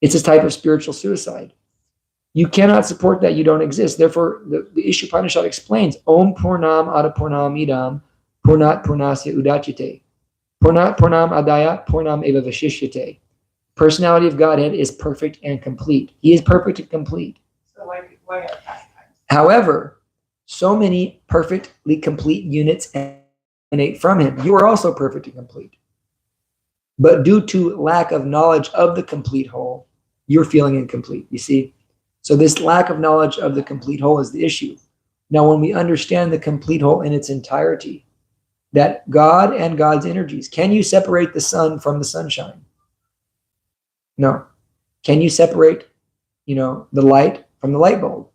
It's a type of spiritual suicide. You cannot support that you don't exist. Therefore, the Ishopanishad explains, Om Purnam Adapurnam Idam Purnat Purnasya Udachite. Purnat Purnam Adaya Purnam Eva Vashishyate. Personality of Godhead is perfect and complete. He is perfect and complete. So why are pastimes? However, so many perfectly complete units emanate from him. You are also perfect and complete. But due to lack of knowledge of the complete whole, you're feeling incomplete, you see? So this lack of knowledge of the complete whole is the issue. Now, when we understand the complete whole in its entirety, that God and God's energies, can you separate the sun from the sunshine? No. Can you separate, the light from the light bulb?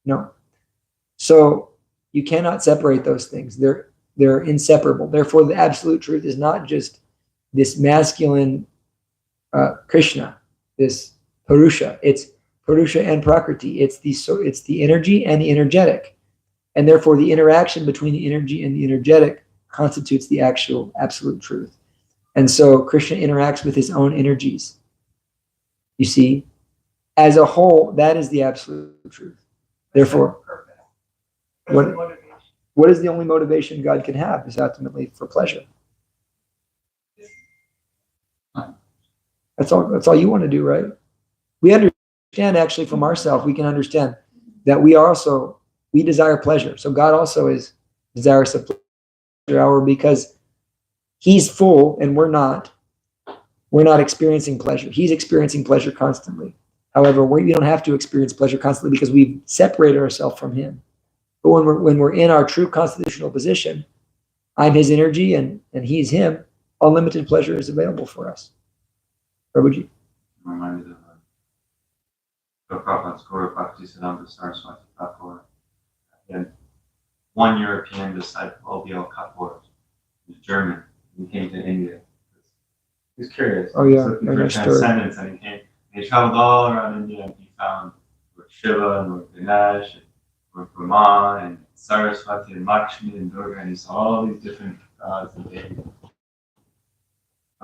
No. So you cannot separate those things. They're inseparable. Therefore, the absolute truth is not just this masculine Krishna, this Purusha. It's Purusha and Prakriti. It's the energy and the energetic. And therefore, the interaction between the energy and the energetic constitutes the actual absolute truth. And so Krishna interacts with his own energies. You see, as a whole, that is the absolute truth. Therefore, what is the only motivation God can have is ultimately for pleasure. That's all you want to do, right? We understand actually from ourselves, we can understand that we desire pleasure. So God also is desirous of pleasure hour because he's full and we're not experiencing pleasure. He's experiencing pleasure constantly. However, we don't have to experience pleasure constantly because we've separated ourselves from him. But when we're in our true constitutional position, I'm his energy and he's him, unlimited pleasure is available for us. Prabhuji? Reminded of Prabhupada's Guru Bhakti Siddhanta Saraswati Thakur. And one European disciple, O.B.L. Kapoor, was German. He came to India. He was curious. Oh, yeah. He was looking for transcendence, and he came. He traveled all around India, and he found Lord Shiva, and Lord Ganesh, and Lord Brahma, and Saraswati, and Lakshmi, and Durga, and he saw all these different gods and deities.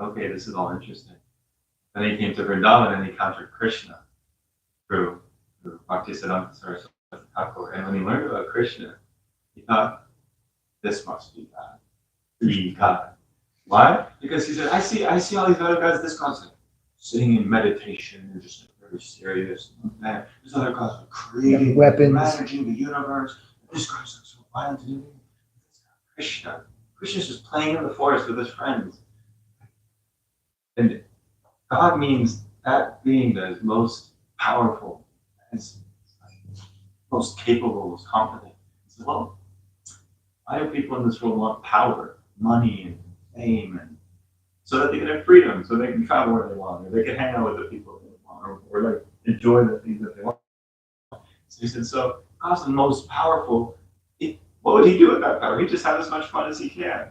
Okay, this is all interesting. Then he came to Vrindavan and he encountered Krishna through Bhakti Siddhanta Saraswati Thakur. And when he learned about Krishna, he thought, this must be God. The God. Why? Because he said, I see all these other gods, this God's like sitting in meditation, they're just very serious. Man, these other gods are creating, weapons, managing the universe. This guy's like so violent and everything. Krishna. Krishna's just playing in the forest with his friends. And God means that being that is most powerful, is most capable, most competent. So, well, why do people in this world want power, money, and fame, and so that they can have freedom, so they can travel where they want, or they can hang out with the people they want, or like enjoy the things that they want. So he said, so God's the most powerful. What would he do with that power? He'd just have as much fun as he can.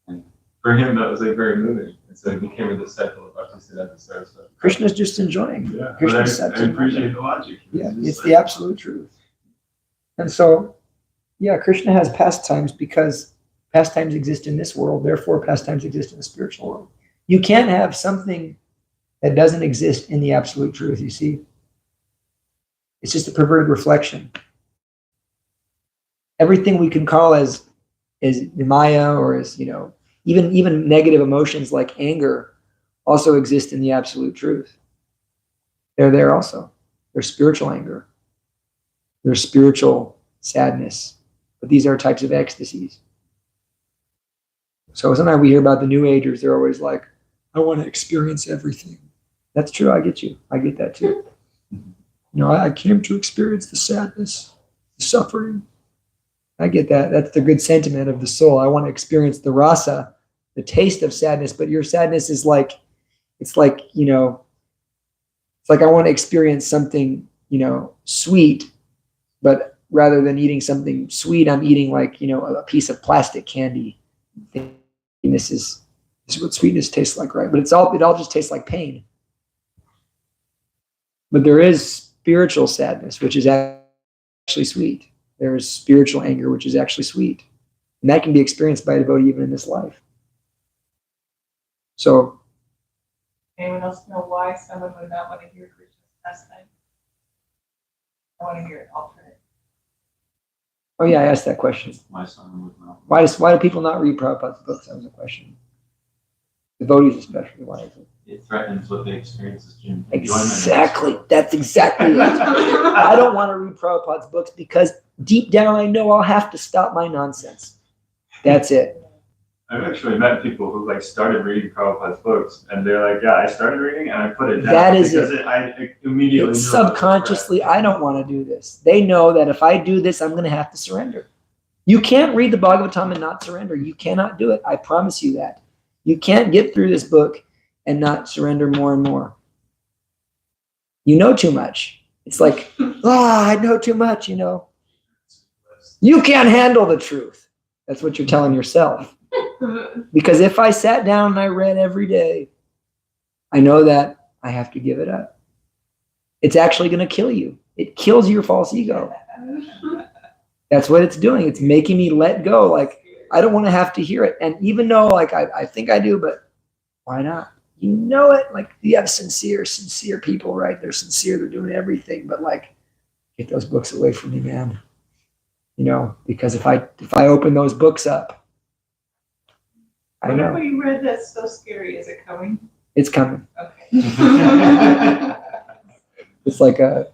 And for him, that was like very moving. And so he became a disciple of Bhakti Siddhanta Saraswati. Krishna's just enjoying. Yeah, Krishna's I appreciate the logic. Yeah, it's the absolute truth. And so, yeah, Krishna has pastimes because Pastimes exist in this world, therefore pastimes exist in the spiritual world. You can't have something that doesn't exist in the absolute truth, you see? It's just a perverted reflection. Everything we can call as Maya or as, even negative emotions like anger also exist in the absolute truth. They're there also. There's spiritual anger. There's spiritual sadness. But these are types of ecstasies. So sometimes we hear about the New Agers, they're always like, I want to experience everything. That's true, I get you. I get that too. I came to experience the sadness, the suffering. I get that. That's the good sentiment of the soul. I want to experience the rasa, the taste of sadness, but your sadness is like, it's like I want to experience something, sweet, but rather than eating something sweet, I'm eating like, a piece of plastic candy. And this is what sweetness tastes like, right? But it all just tastes like pain. But there is spiritual sadness, which is actually sweet. There is spiritual anger, which is actually sweet. And that can be experienced by a devotee even in this life. So, Anyone else know why someone would not want to hear Krishna's pastime? I want to hear it alternate. oh yeah, I asked that question. My son would not. Why do people not read Prabhupada's books? That was a question. Devotees especially, why is it? It threatens what they experience as enjoyment. Exactly. That's exactly it. I don't want to read Prabhupada's books because deep down I know I'll have to stop my nonsense. That's it. I've actually met people who started reading Prabhupada's books, and they're like, "Yeah, I started reading and I put it down." That is because it. I immediately It's knew subconsciously, I don't want to do this. They know that if I do this, I'm going to have to surrender. You can't read the Bhagavatam and not surrender. You cannot do it. I promise you that. You can't get through this book and not surrender more and more. You know too much. It's like, I know too much, You can't handle the truth. That's what you're telling yourself. Because if I sat down and I read every day, I know that I have to give it up. It's actually going to kill you. It kills your false ego. That's what it's doing. It's making me let go. Like, I don't want to have to hear it. And even though I think I do, but why not? You know it. Like, you have sincere people, right? They're sincere. They're doing everything. But get those books away from me, man. Because if I open those books up, I know. Whatever you read that's so scary, is it coming? It's coming. Okay. It's like the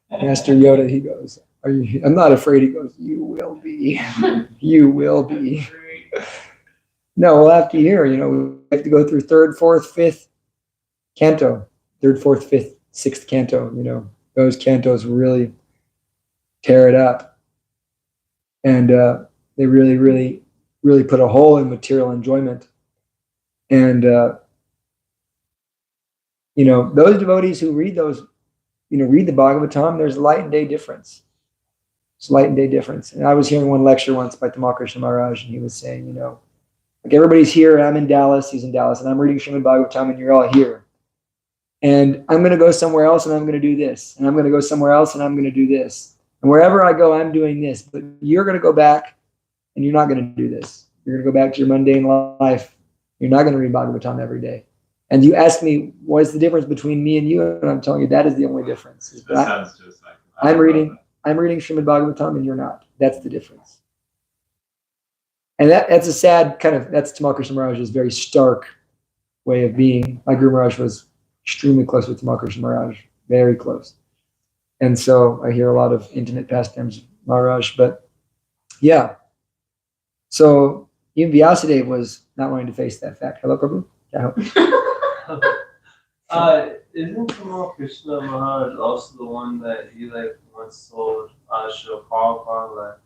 Master Yoda, he goes, I'm not afraid. He goes, you will be. You will be. No, we'll have to hear, we have to go through 3rd, 4th, 5th canto, 3rd, 4th, 5th, 6th canto, those cantos really tear it up. And they really, really, really put a hole in material enjoyment. And, those devotees who read those, read the Bhagavatam, there's a light and day difference. It's light and day difference. And I was hearing one lecture once by Tamal Krishna Maharaj, and he was saying, everybody's here, I'm in Dallas, he's in Dallas, and I'm reading Srimad Bhagavatam, and you're all here. And I'm going to go somewhere else, and I'm going to do this. And I'm going to go somewhere else, and I'm going to do this. And wherever I go, I'm doing this. But you're going to go back, and you're not going to do this. You're going to go back to your mundane life. You're not going to read Bhagavatam every day. And you ask me, what is the difference between me and you? And I'm telling you, that is the only difference. That sounds just like I'm reading Srimad Bhagavatam, and you're not. That's the difference. And that's a sad that's Tamal Krishna Maharaj's very stark way of being. My Guru Maharaj was extremely close with Tamal Krishna Maharaj, very close. And so I hear a lot of intimate pastimes of Maharaj, but yeah. So even Vyasadeva was not wanting to face that fact. Hello, Prabhu? Yeah. Isn't Tamal Krishna Maharaj also the one that he once told Srila Prabhupada,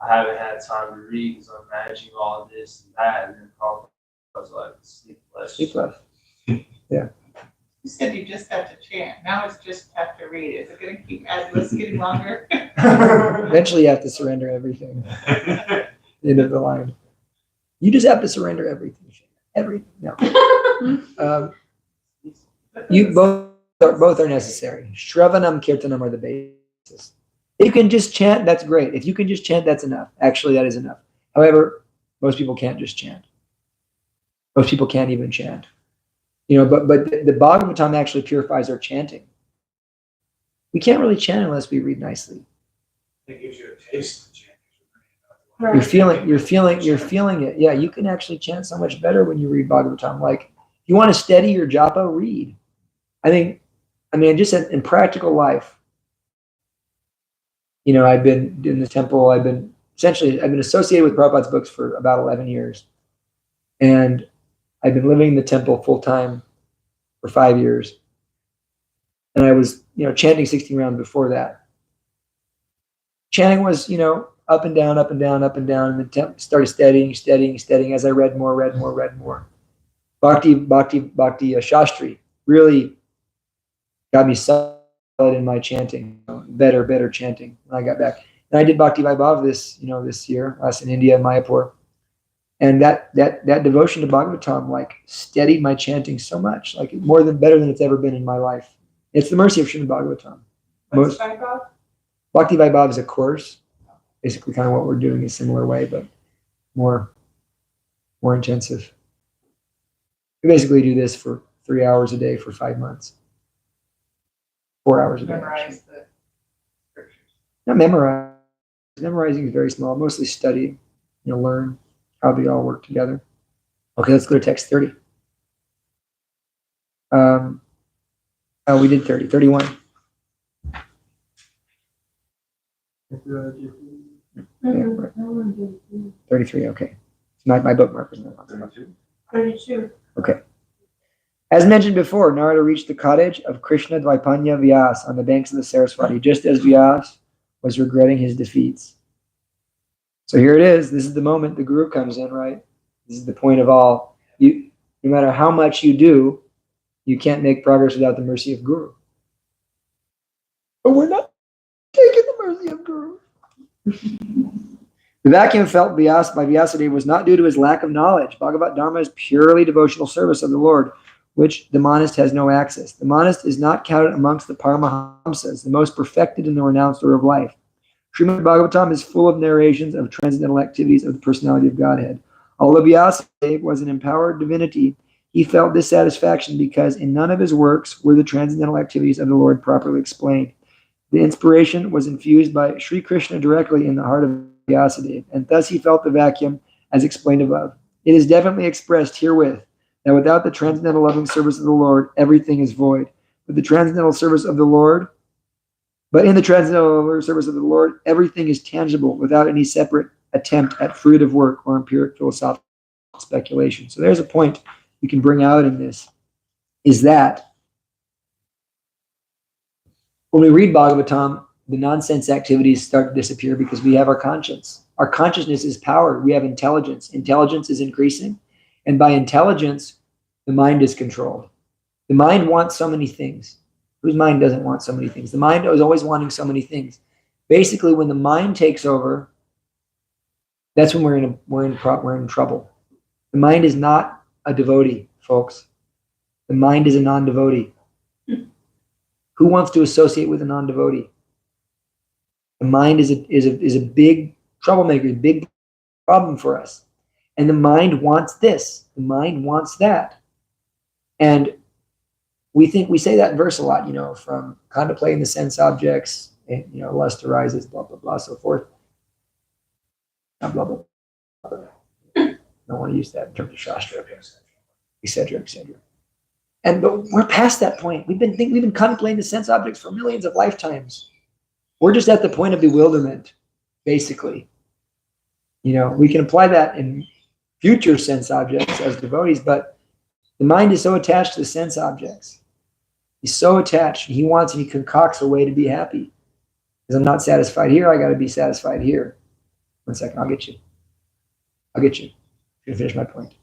I haven't had time to read because I'm managing all this and that, and then Prabhupada was sleepless. Sleepless. Yeah. You said you just have to chant. Now it's just have to read. Is it going to keep as list getting longer? Eventually you have to surrender everything. End of the line. You just have to surrender everything. Everything. No. You both are necessary. Shravanam, Kirtanam are the basis. If you can just chant, that's great. If you can just chant, that's enough. Actually, that is enough. However, Most people can't just chant. Most people can't even chant. But the Bhagavatam actually purifies our chanting. We can't really chant unless we read nicely. It gives you a taste of chanting. Right. You're feeling it. Yeah, you can actually chant so much better when you read Bhagavatam. Like, if you want to steady your japa, read. Just in practical life, I've been in the temple. I've been associated with Prabhupada's books for about 11 years. And I've been living in the temple full time for 5 years. And I was, chanting 16 rounds before that. Chanting was, up and down, up and down, up and down. And then started studying as I read more. Bhakti Shastri really got me solid in my chanting, better chanting when I got back. And I did Bhakti Vaibhav this year, last in India, in Mayapur. And that devotion to Bhagavatam, like, steadied my chanting so much, like better than it's ever been in my life. It's the mercy of Srimad Bhagavatam. What's Vaibhav? Bhakti Vaibhav is a course, basically kind of what we're doing in a similar way, but more intensive. We basically do this for 3 hours a day for 5 months. 4 hours a day. Memorize the scriptures. Not memorize. Memorizing is very small. Mostly study, learn how they all work together. Okay, let's go to text 30. We did 30. 31. Yeah, right. 33, okay. It's my bookmark is not on. 32. Okay. As mentioned before, Narada reached the cottage of Krishna Dvaipanya Vyas on the banks of the Saraswati, just as Vyas was regretting his defeats. So here it is. This is the moment the Guru comes in, right? This is the point of all. No matter how much you do, you can't make progress without the mercy of Guru. But we're not taking the mercy of Guru. The vacuum felt by Vyasadeva was not due to his lack of knowledge. Bhagavat Dharma is purely devotional service of the Lord, which the monist has no access. The monist is not counted amongst the Paramahamsas, the most perfected in the renounced order of life. Srimad Bhagavatam is full of narrations of transcendental activities of the personality of Godhead. Although Vyasadeva was an empowered divinity, he felt dissatisfaction because in none of his works were the transcendental activities of the Lord properly explained. The inspiration was infused by Sri Krishna directly in the heart of Vyasadeva, and thus he felt the vacuum as explained above. It is definitely expressed herewith that without the transcendental loving service of the Lord, everything is void. But in the transcendental service of the Lord, everything is tangible without any separate attempt at fruitive work or empiric philosophical speculation. So there's a point you can bring out in this, is that when we read Bhagavatam, the nonsense activities start to disappear because we have our conscience. Our consciousness is power. We have intelligence. Intelligence is increasing. And by intelligence, the mind is controlled. The mind wants so many things. Whose mind doesn't want so many things? The mind is always wanting so many things. Basically, when the mind takes over, that's when we're in trouble. The mind is not a devotee, folks. The mind is a non-devotee. Who wants to associate with a non-devotee? The mind is a big troublemaker, a big problem for us. And the mind wants this. The mind wants that. And we say that verse a lot, from contemplating the sense objects, and, lust arises, blah, blah, blah, so forth. Blah, blah, blah. I don't want to use that in terms of Shastra, etc. But we're past that point. We've been contemplating the sense objects for millions of lifetimes. We're just at the point of bewilderment, basically. We can apply that in future sense objects as devotees, but the mind is so attached to the sense objects. He's so attached. He wants, and he concocts a way to be happy. Because I'm not satisfied here, I got to be satisfied here. 1 second, I'll get you. I'm going to finish my point.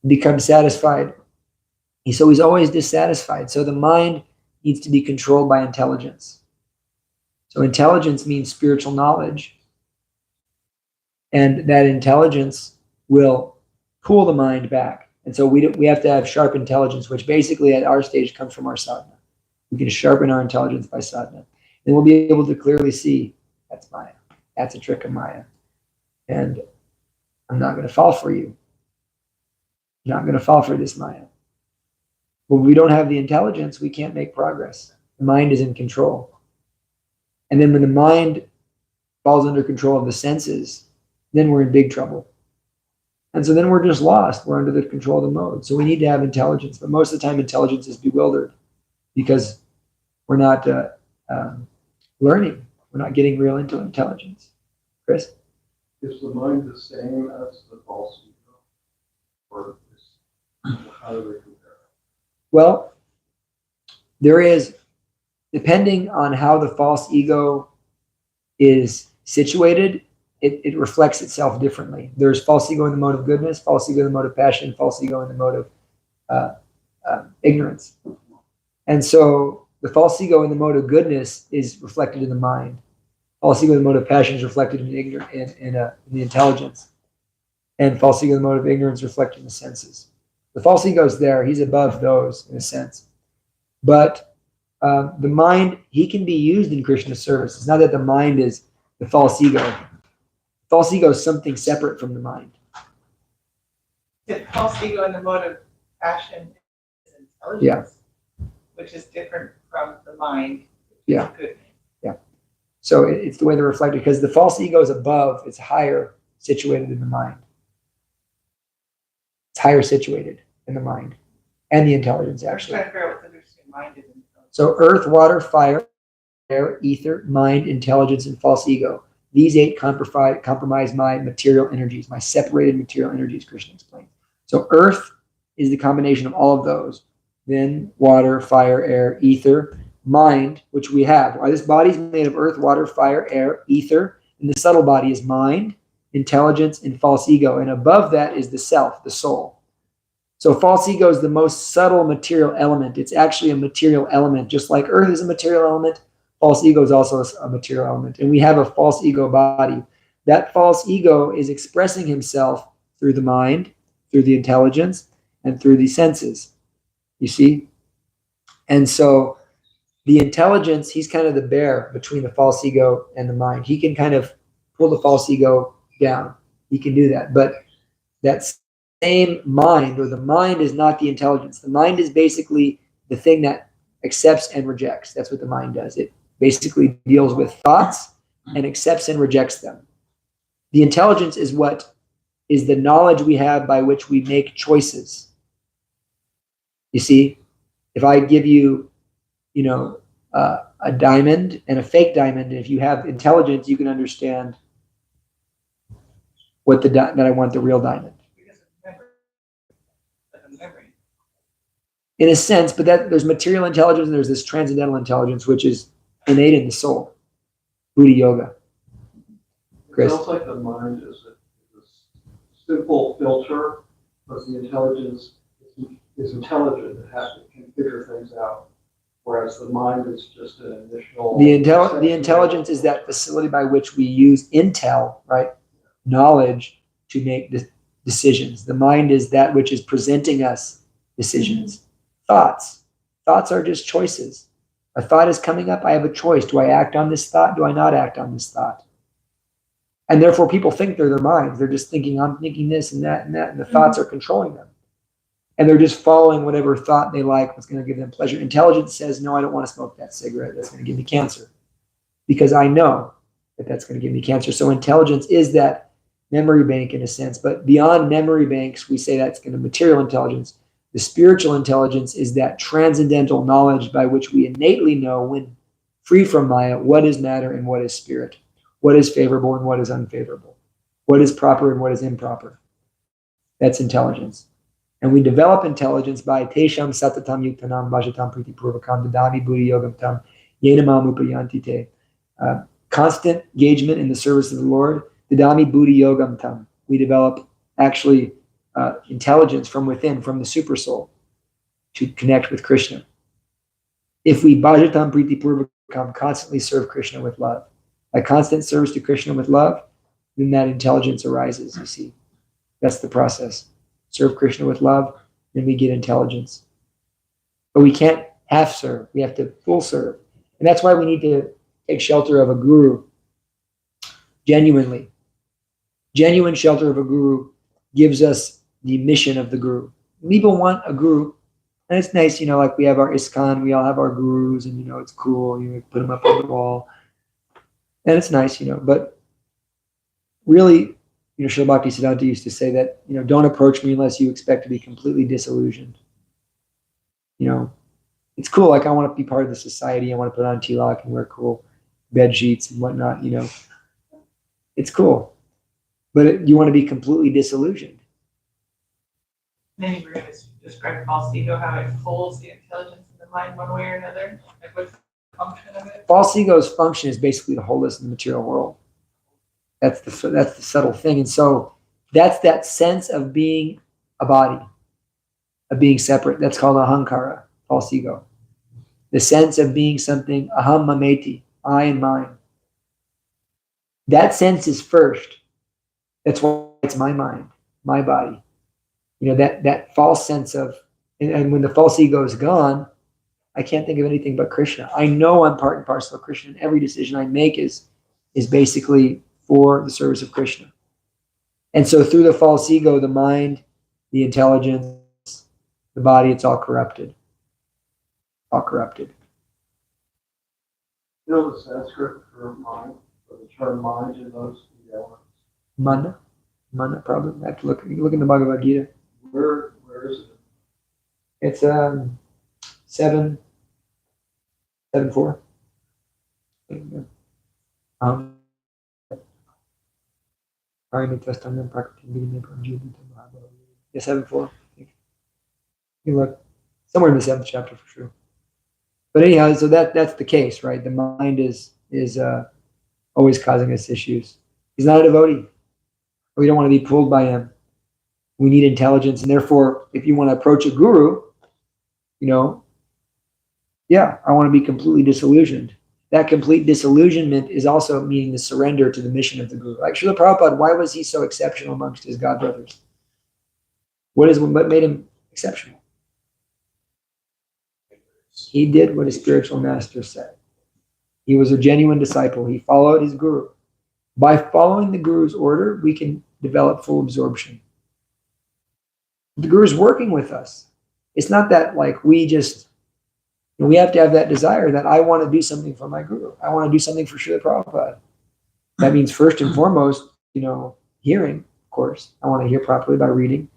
Become satisfied. He's always dissatisfied. So the mind needs to be controlled by intelligence. So intelligence means spiritual knowledge. And that intelligence will pull the mind back. And so we have to have sharp intelligence, which basically at our stage comes from our sadhana. We can sharpen our intelligence by sadhana. And we'll be able to clearly see that's Maya. That's a trick of Maya. And I'm not going to fall for you. I'm not going to fall for this Maya. When we don't have the intelligence, we can't make progress. The mind is in control. And then when the mind falls under control of the senses, then we're in big trouble. And so then we're just lost. We're under the control of the mode. So we need to have intelligence. But most of the time, intelligence is bewildered because we're not learning. We're not getting real into intelligence. Chris? Is the mind the same as the false ego? Or how do they compare? Well, there is, depending on how the false ego is situated, it reflects itself differently. There's false ego in the mode of goodness, false ego in the mode of passion, false ego in the mode of ignorance. And so the false ego in the mode of goodness is reflected in the mind. False ego in the mode of passion is reflected in the intelligence. And false ego in the mode of ignorance is reflected in the senses. The false ego is there. He's above those in a sense. But the mind, he can be used in Krishna's service. It's not that the mind is the false ego. False ego is something separate from the mind. The false ego in the mode of passion is intelligence, which is different from the mind, which is goodness. Yeah. So it's the way they're reflected, because the false ego is above, it's higher situated in the mind. It's higher situated in the mind and the intelligence, actually. I'm trying to figure out what the understanding mind is. So earth, water, fire, air, ether, mind, intelligence, and false ego. These 8 compromise my material energies, my separated material energies, Krishna explains. So earth is the combination of all of those. Then water, fire, air, ether, mind, which we have. This body is made of earth, water, fire, air, ether, and the subtle body is mind, intelligence, and false ego. And above that is the self, the soul. So false ego is the most subtle material element. It's actually a material element. Just like earth is a material element, false ego is also a material element. And we have a false ego body. That false ego is expressing himself through the mind, through the intelligence, and through the senses. You see? And so the intelligence, he's kind of the bear between the false ego and the mind. He can kind of pull the false ego down. He can do that. But that same mind, or the mind, is not the intelligence. The mind is basically the thing that accepts and rejects. That's what the mind does. It basically deals with thoughts and accepts and rejects them. The intelligence is what is the knowledge we have by which we make choices. You see, if I give you, a diamond and a fake diamond, and if you have intelligence, you can understand that I want the real diamond. In a sense, but there's material intelligence and there's this transcendental intelligence, which is innate in the soul. Buddha yoga. Chris? It sounds like the mind is a simple filter, but the intelligence is intelligent. It can figure things out. Whereas the mind is just an initial... The intelligence is that facility by which we use intel, right? Knowledge to make decisions. The mind is that which is presenting us decisions. Thoughts are just choices. A thought is coming up. I have a choice. Do I act on this thought? Do I not act on this thought? And therefore people think they're their minds. They're just thinking, I'm thinking this and that and that, and the thoughts are controlling them. And they're just following whatever thought they like, what's going to give them pleasure. Intelligence says, no, I don't want to smoke that cigarette. That's going to give me cancer. Because I know that that's going to give me cancer. So intelligence is that memory bank in a sense. But beyond memory banks, we say that's going to material intelligence. The spiritual intelligence is that transcendental knowledge by which we innately know, when free from Maya, what is matter and what is spirit, what is favorable and what is unfavorable, what is proper and what is improper. That's intelligence. And we develop intelligence by Tesham Satatam Yuktanam Vajatam Priti Purvakam Dadami Buddhi Yogam Tam Yenamam Upayanti Te. Constant engagement in the service of the Lord. Dadami Buddhi Yogam Tam. We develop actually intelligence from within, from the super soul, to connect with Krishna. If we Bhajatam Priti Purvakam, constantly serve Krishna with love, by constant service to Krishna with love, then that intelligence arises, you see. That's the process. Serve Krishna with love, then we get intelligence. But we can't half serve. We have to full serve. And that's why we need to take shelter of a guru genuinely. Genuine shelter of a guru gives us the mission of the guru. People want a guru, and it's nice, like we have our ISKCON, we all have our gurus, and it's cool. You put them up on the wall, and it's nice, But really, Srila Bhaktisiddhanta used to say that, don't approach me unless you expect to be completely disillusioned. It's cool. Like I want to be part of the society. I want to put on tilak and wear cool bed sheets and whatnot. It's cool, but you want to be completely disillusioned. Then you were going to describe false ego, how it holds the intelligence in the mind one way or another. Like what's the function of it? False ego's function is basically to hold us in the material world. That's the subtle thing, and so that's that sense of being a body, of being separate. That's called ahankara, false ego. The sense of being something, aham mameti, I and mine. That sense is first. That's why it's my mind, my body. That false sense of, and when the false ego is gone, I can't think of anything but Krishna. I know I'm part and parcel of Krishna, and every decision I make is basically for the service of Krishna. And so through the false ego, the mind, the intelligence, the body, it's all corrupted. All corrupted. The Sanskrit for mind, for the term mind in those elements. Mana, probably. I have to look in the Bhagavad Gita. Where is it? It's 7:4. Yeah, 7:4. You look somewhere in the 7th chapter for sure. But anyhow, so that's the case, right? The mind is always causing us issues. He's not a devotee. We don't want to be pulled by him. We need intelligence, and therefore, if you want to approach a guru, I want to be completely disillusioned. That complete disillusionment is also meaning the surrender to the mission of the guru. Like Srila Prabhupada, why was he so exceptional amongst his godbrothers? What made him exceptional? He did what his spiritual master said. He was a genuine disciple. He followed his guru. By following the guru's order, we can develop full absorption. The guru is working with us. It's not that like we have to have that desire that I want to do something for my guru. I want to do something for Srila Prabhupada. That means first and foremost, hearing, of course. I want to hear properly by reading.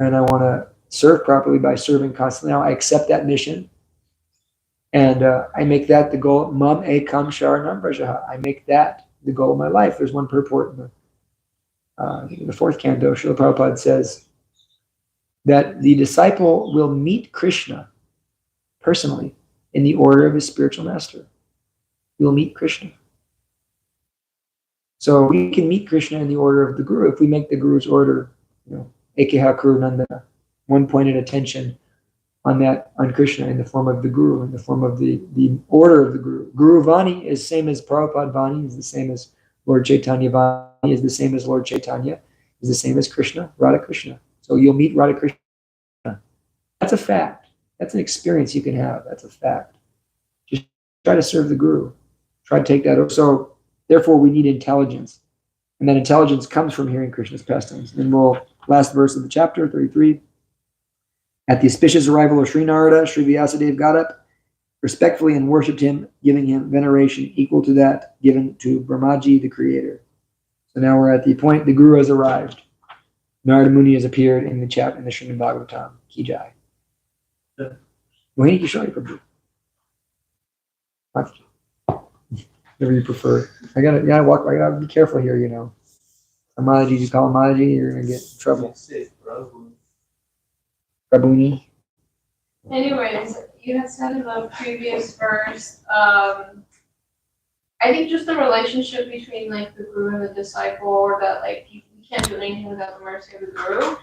And I want to serve properly by serving constantly. Now I accept that mission. And I make that the goal. Mam ekam sharanam vrajaha. I make that the goal of my life. There's one purport in the 4th canto. Srila Prabhupada says that the disciple will meet Krishna personally in the order of his spiritual master. He will meet Krishna. So we can meet Krishna in the order of the guru if we make the guru's order, Ekeha Kurunanda, one-pointed attention on Krishna in the form of the guru, in the form of the order of the guru. Guru Vani is same as Prabhupada Vani, is the same as Lord Chaitanya Vani, is the same as Lord Chaitanya, is the same as Krishna, Radha Krishna. So you'll meet Radha Krishna. That's a fact. That's an experience you can have. That's a fact. Just try to serve the guru. Try to take that over. So therefore we need intelligence. And that intelligence comes from hearing Krishna's pastimes. And last verse of the chapter, 33. At the auspicious arrival of Sri Narada, Sri Vyasadeva got up respectfully and worshipped him, giving him veneration equal to that given to Brahmaji, the creator. So now we're at the point the guru has arrived. Narada Muni has appeared in the Srimad Bhagavatam. Ki Jai. Mohini Kishori Prabhu. Whatever you prefer. I gotta be careful here, Amaji, you call Amaji, you're gonna get in trouble. Prabhuni. Anyways, you had said in the previous verse, I think just the relationship between like the guru and the disciple, or that like you can't do anything without the mercy of the guru.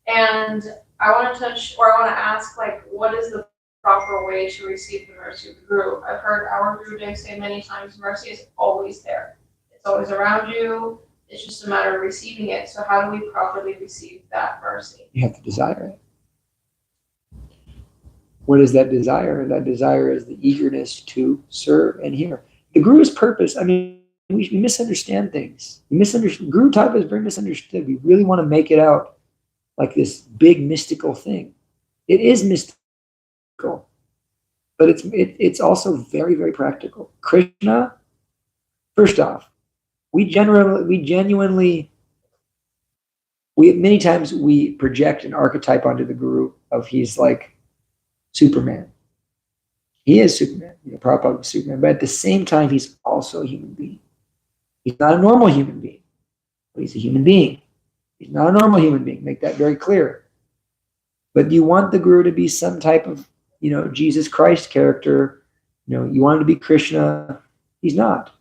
And I want to ask, like, what is the proper way to receive the mercy of the guru? I've heard our Guru Dev say many times, mercy is always there. It's always around you. It's just a matter of receiving it. So how do we properly receive that mercy? You have to desire it. What is that desire? That desire is the eagerness to serve and hear. The guru's purpose, we misunderstand things. Guru Taiva is very misunderstood. We really want to make it out like this big mystical thing. It is mystical, but it's also very, very practical. Krishna, first off, many times we project an archetype onto the Guru of he's like Superman. He is Superman, Prabhupada was Superman, but at the same time, he's also a human being. He's not a normal human being, but he's a human being. He's not a normal human being. Make that very clear. But you want the Guru to be some type of, Jesus Christ character. You want him to be Krishna. He's not.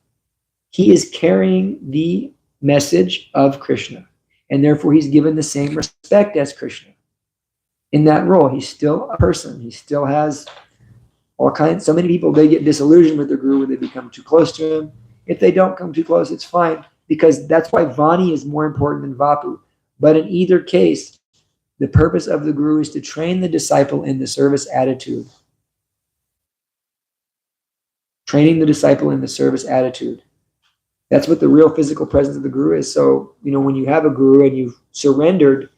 He is carrying the message of Krishna, and therefore he's given the same respect as Krishna. In that role, he's still a person. He still has all kinds. So many people, they get disillusioned with their Guru when they become too close to him. If they don't come too close, it's fine, because that's why Vani is more important than Vapu. But in either case, the purpose of the Guru is to train the disciple in the service attitude. Training the disciple in the service attitude. That's what the real physical presence of the Guru is. So, when you have a Guru and you've surrendered,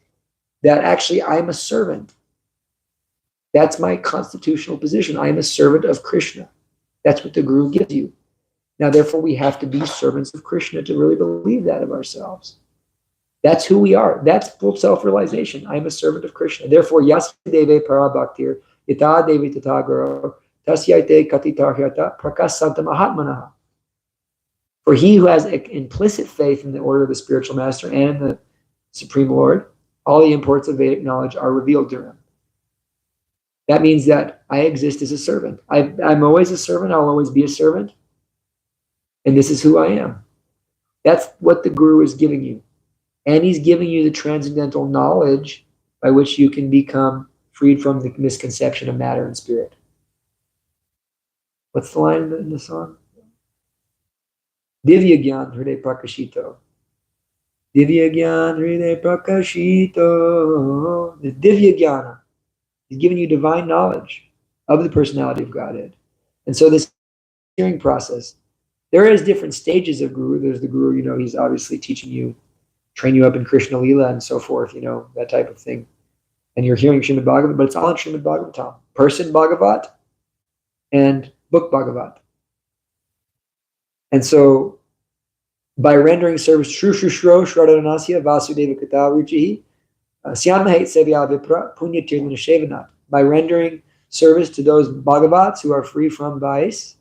that actually I'm a servant. That's my constitutional position. I am a servant of Krishna. That's what the Guru gives you. Now, therefore, we have to be servants of Krishna to really believe that of ourselves. That's who we are. That's full self-realization. I am a servant of Krishna. Therefore, Yasyadeve Parabhaktir, Yata Devi Tatagaro, Tasyaite Katitarhyata, Prakasanta Mahatmanaha. For he who has implicit faith in the order of the spiritual master and in the Supreme Lord, all the imports of Vedic knowledge are revealed to him. That means that I exist as a servant. I'm always a servant. I'll always be a servant. And this is who I am. That's what the Guru is giving you. And he's giving you the transcendental knowledge by which you can become freed from the misconception of matter and spirit. What's the line in the song? Divya Gyan Hriday Prakashito. Divya Gyan Hriday Prakashito. The Divya Gyana. He's giving you divine knowledge of the personality of Godhead. And so this hearing process, there is different stages of Guru. There's the Guru, he's obviously teaching you, train you up in Krishna Lila and so forth, that type of thing. And you're hearing Srimad Bhagavatam, but it's all in Srimad Bhagavatam. Person Bhagavat and book Bhagavat. And so by rendering service, Shru Shro Shradanasya Vasudeva Kata Ruchihi, Syamahait Sevya Vipra Punya Tirmana Shevanat. By rendering service to those Bhagavats who are free from vice,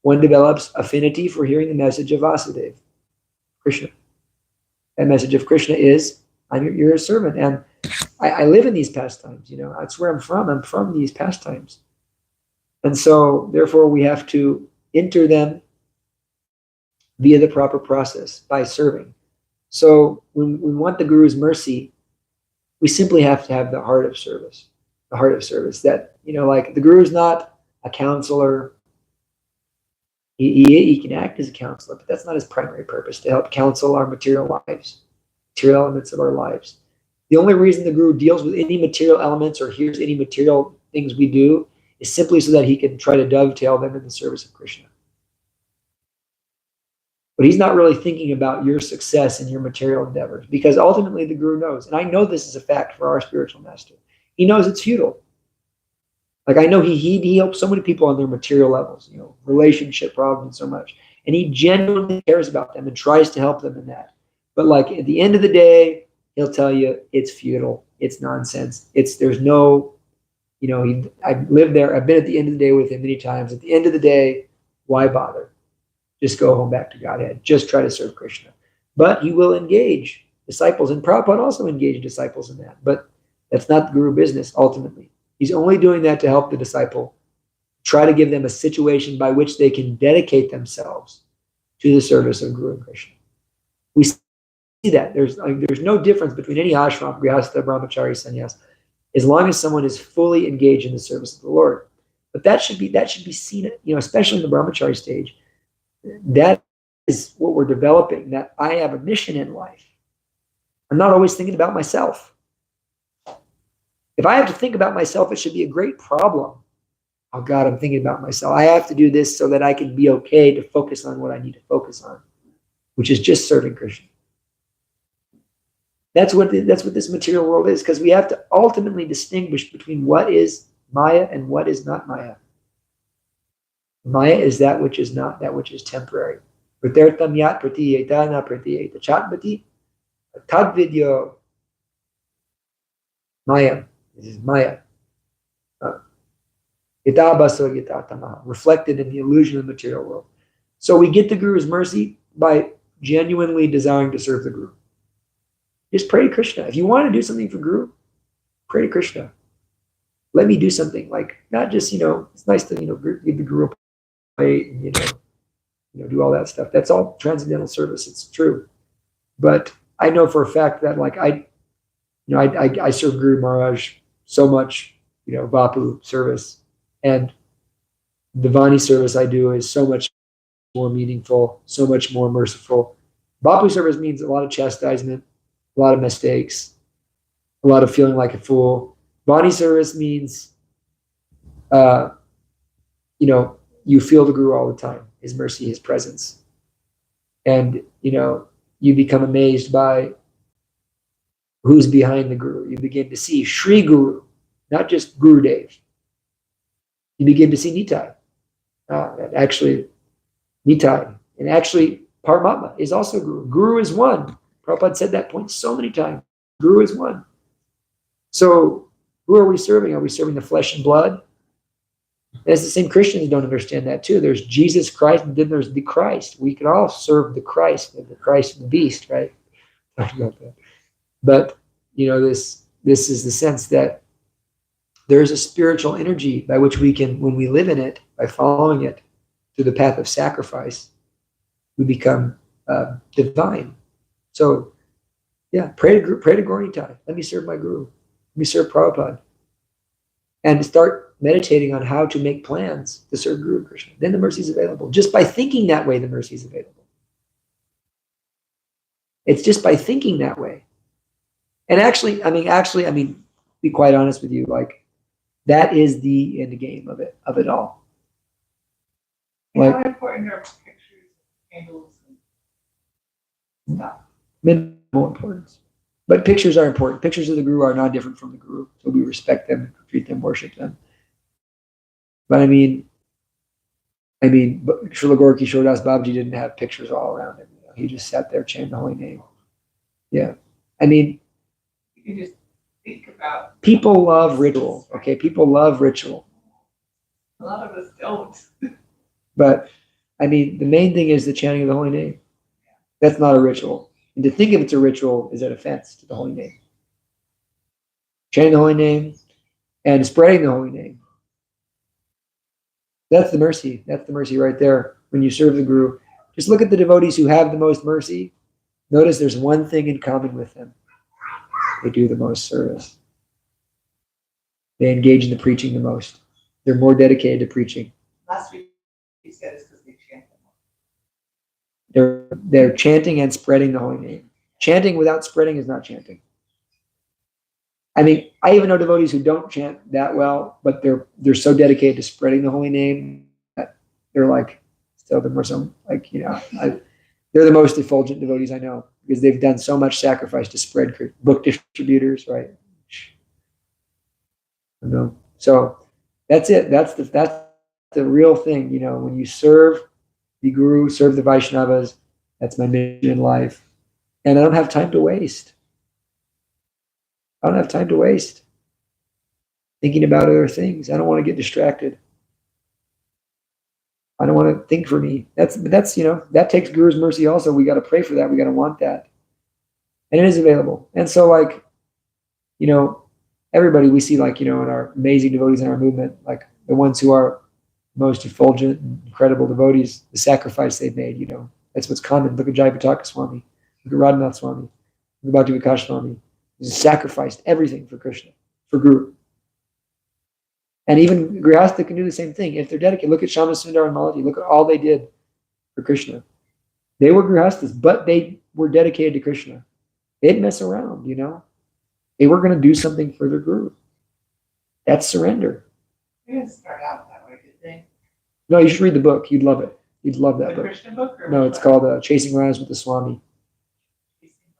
one develops affinity for hearing the message of Vasudeva, Krishna. That message of Krishna is, you're a servant. And I live in these pastimes, that's where I'm from. I'm from these pastimes. And so, therefore, we have to enter them via the proper process by serving. So when we want the Guru's mercy, we simply have to have the heart of service. The heart of service that, like the Guru is not a counselor. He can act as a counselor, but that's not his primary purpose, to help counsel our material lives, material elements of our lives. The only reason the Guru deals with any material elements or hears any material things we do is simply so that he can try to dovetail them in the service of Krishna. But he's not really thinking about your success in your material endeavors, because ultimately the Guru knows, and I know this is a fact for our spiritual master. He knows it's futile. Like I know he helps so many people on their material levels, relationship problems so much, and he genuinely cares about them and tries to help them in that. But like at the end of the day, he'll tell you it's futile, it's nonsense, there's no, I've lived there, I've been at the end of the day with him many times. At the end of the day, why bother? Just go home back to Godhead. Just try to serve Krishna. But he will engage disciples, and Prabhupada also engaged disciples in that. But that's not the Guru business, ultimately. He's only doing that to help the disciple, try to give them a situation by which they can dedicate themselves to the service of Guru and Krishna. We see that. There's no difference between any ashram, grihastha, brahmachari, sannyas, as long as someone is fully engaged in the service of the Lord. But that should be seen, especially in the brahmachari stage. That is what we're developing, that I have a mission in life. I'm not always thinking about myself. If I have to think about myself, it should be a great problem. Oh God, I'm thinking about myself. I have to do this so that I can be okay to focus on what I need to focus on. which is just serving Krishna. That's what this material world is, because we have to ultimately distinguish between what is Maya and what is not Maya. Maya is that which is not, that which is temporary. Pratirtam yat pratiyeta na pratiyeta chatbati tadvidyo Maya. This is Maya. Yatabaso yatatamaha, reflected in the illusion of the material world. So we get the Guru's mercy by genuinely desiring to serve the Guru. Just pray to Krishna. If you want to do something for Guru, pray to Krishna. Let me do something, like not just, it's nice to, give the Guru a plate and, do all that stuff. That's all transcendental service. It's true. But I know for a fact that like I serve Guru Maharaj so much, Vapu service, and the Vani service I do is so much more meaningful, so much more merciful. Vapu service means a lot of chastisement, a lot of mistakes, a lot of feeling like a fool. Vani service means, you feel the Guru all the time, his mercy, his presence. And, you become amazed by who's behind the Guru. You begin to see Sri Guru, not just Gurudev. You begin to see Nitai. Actually, Nitai. And actually, Paramatma is also Guru. Guru is one. Prabhupada said that point so many times. Guru is one. So, who are we serving? Are we serving the flesh and blood? As the same Christians don't understand that too. There's Jesus Christ, and then there's the Christ. We can all serve the Christ and the beast, right? Talk about that. But this is the sense that there's a spiritual energy by which we can, when we live in it, by following it through the path of sacrifice, we become divine. So, yeah, pray to Gauranitai. Let me serve my Guru. Let me serve Prabhupada. And start meditating on how to make plans to serve Guru Krishna. Then the mercy is available. Just by thinking that way, the mercy is available. It's just by thinking that way. And actually, be quite honest with you, like that is the end game of it all. Like, how important are pictures, candles, and stuff? Minimal importance. But pictures are important. Pictures of the Guru are not different from the Guru. So we respect them, treat them, worship them. But Srila Gaura Kishore Das Babaji didn't have pictures all around him. He just sat there chanting the holy name. Yeah. You can just think about. People love ritual. Okay, people love ritual. A lot of us don't. But the main thing is the chanting of the holy name. That's not a ritual. And to think of it's a ritual is an offense to the holy name. Chanting the holy name and spreading the holy name. That's the mercy. That's the mercy right there. When you serve the Guru, just look at the devotees who have the most mercy. Notice there's one thing in common with them. They do the most service. They engage in the preaching the most. They're more dedicated to preaching. Last week you said it's because they chant more. They're chanting and spreading the holy name. Chanting without spreading is not chanting. I even know devotees who don't chant that well, but they're so dedicated to spreading the holy name that they're like, still the most they're the most effulgent devotees I know, because they've done so much sacrifice to spread book distributors, right? So that's it. That's the real thing. When you serve the Guru, serve the Vaishnavas, that's my mission in life. And I don't have time to waste. I don't have time to waste thinking about other things. I don't want to get distracted. I don't want to think for me. That takes Guru's mercy also. We got to pray for that. We got to want that. And it is available. And so everybody we see in our amazing devotees in our movement, like the ones who are most effulgent and incredible devotees, the sacrifice they've made, that's what's common. Look at Jayapataka Swami. Look at Radhanath Swami. Look at Bhakti Vikas Swami. He sacrificed everything for Krishna, for Guru. And even Grihastha can do the same thing. If they're dedicated, look at Shama Sundar and Malati. Look at all they did for Krishna. They were Grihasthas, but they were dedicated to Krishna. They didn't mess around, They were going to do something for their Guru. That's surrender. They didn't start out that way, did they? No, you should read the book. You'd love it. You'd love that The book. Christian book or? No, which it's one? called Chasing Rhinos with the Swami.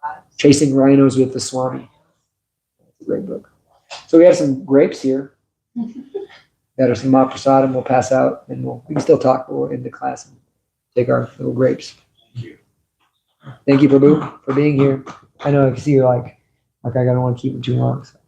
Lives? Chasing Rhinos with the Swami. It's a great book. So we have some grapes here. That are some Mahaprasadam we'll pass out, and we can still talk, but we'll end the class and take our little grapes. Thank you. Thank you, Prabhu, for being here. I know I can see you're like I don't want to keep it too long. So.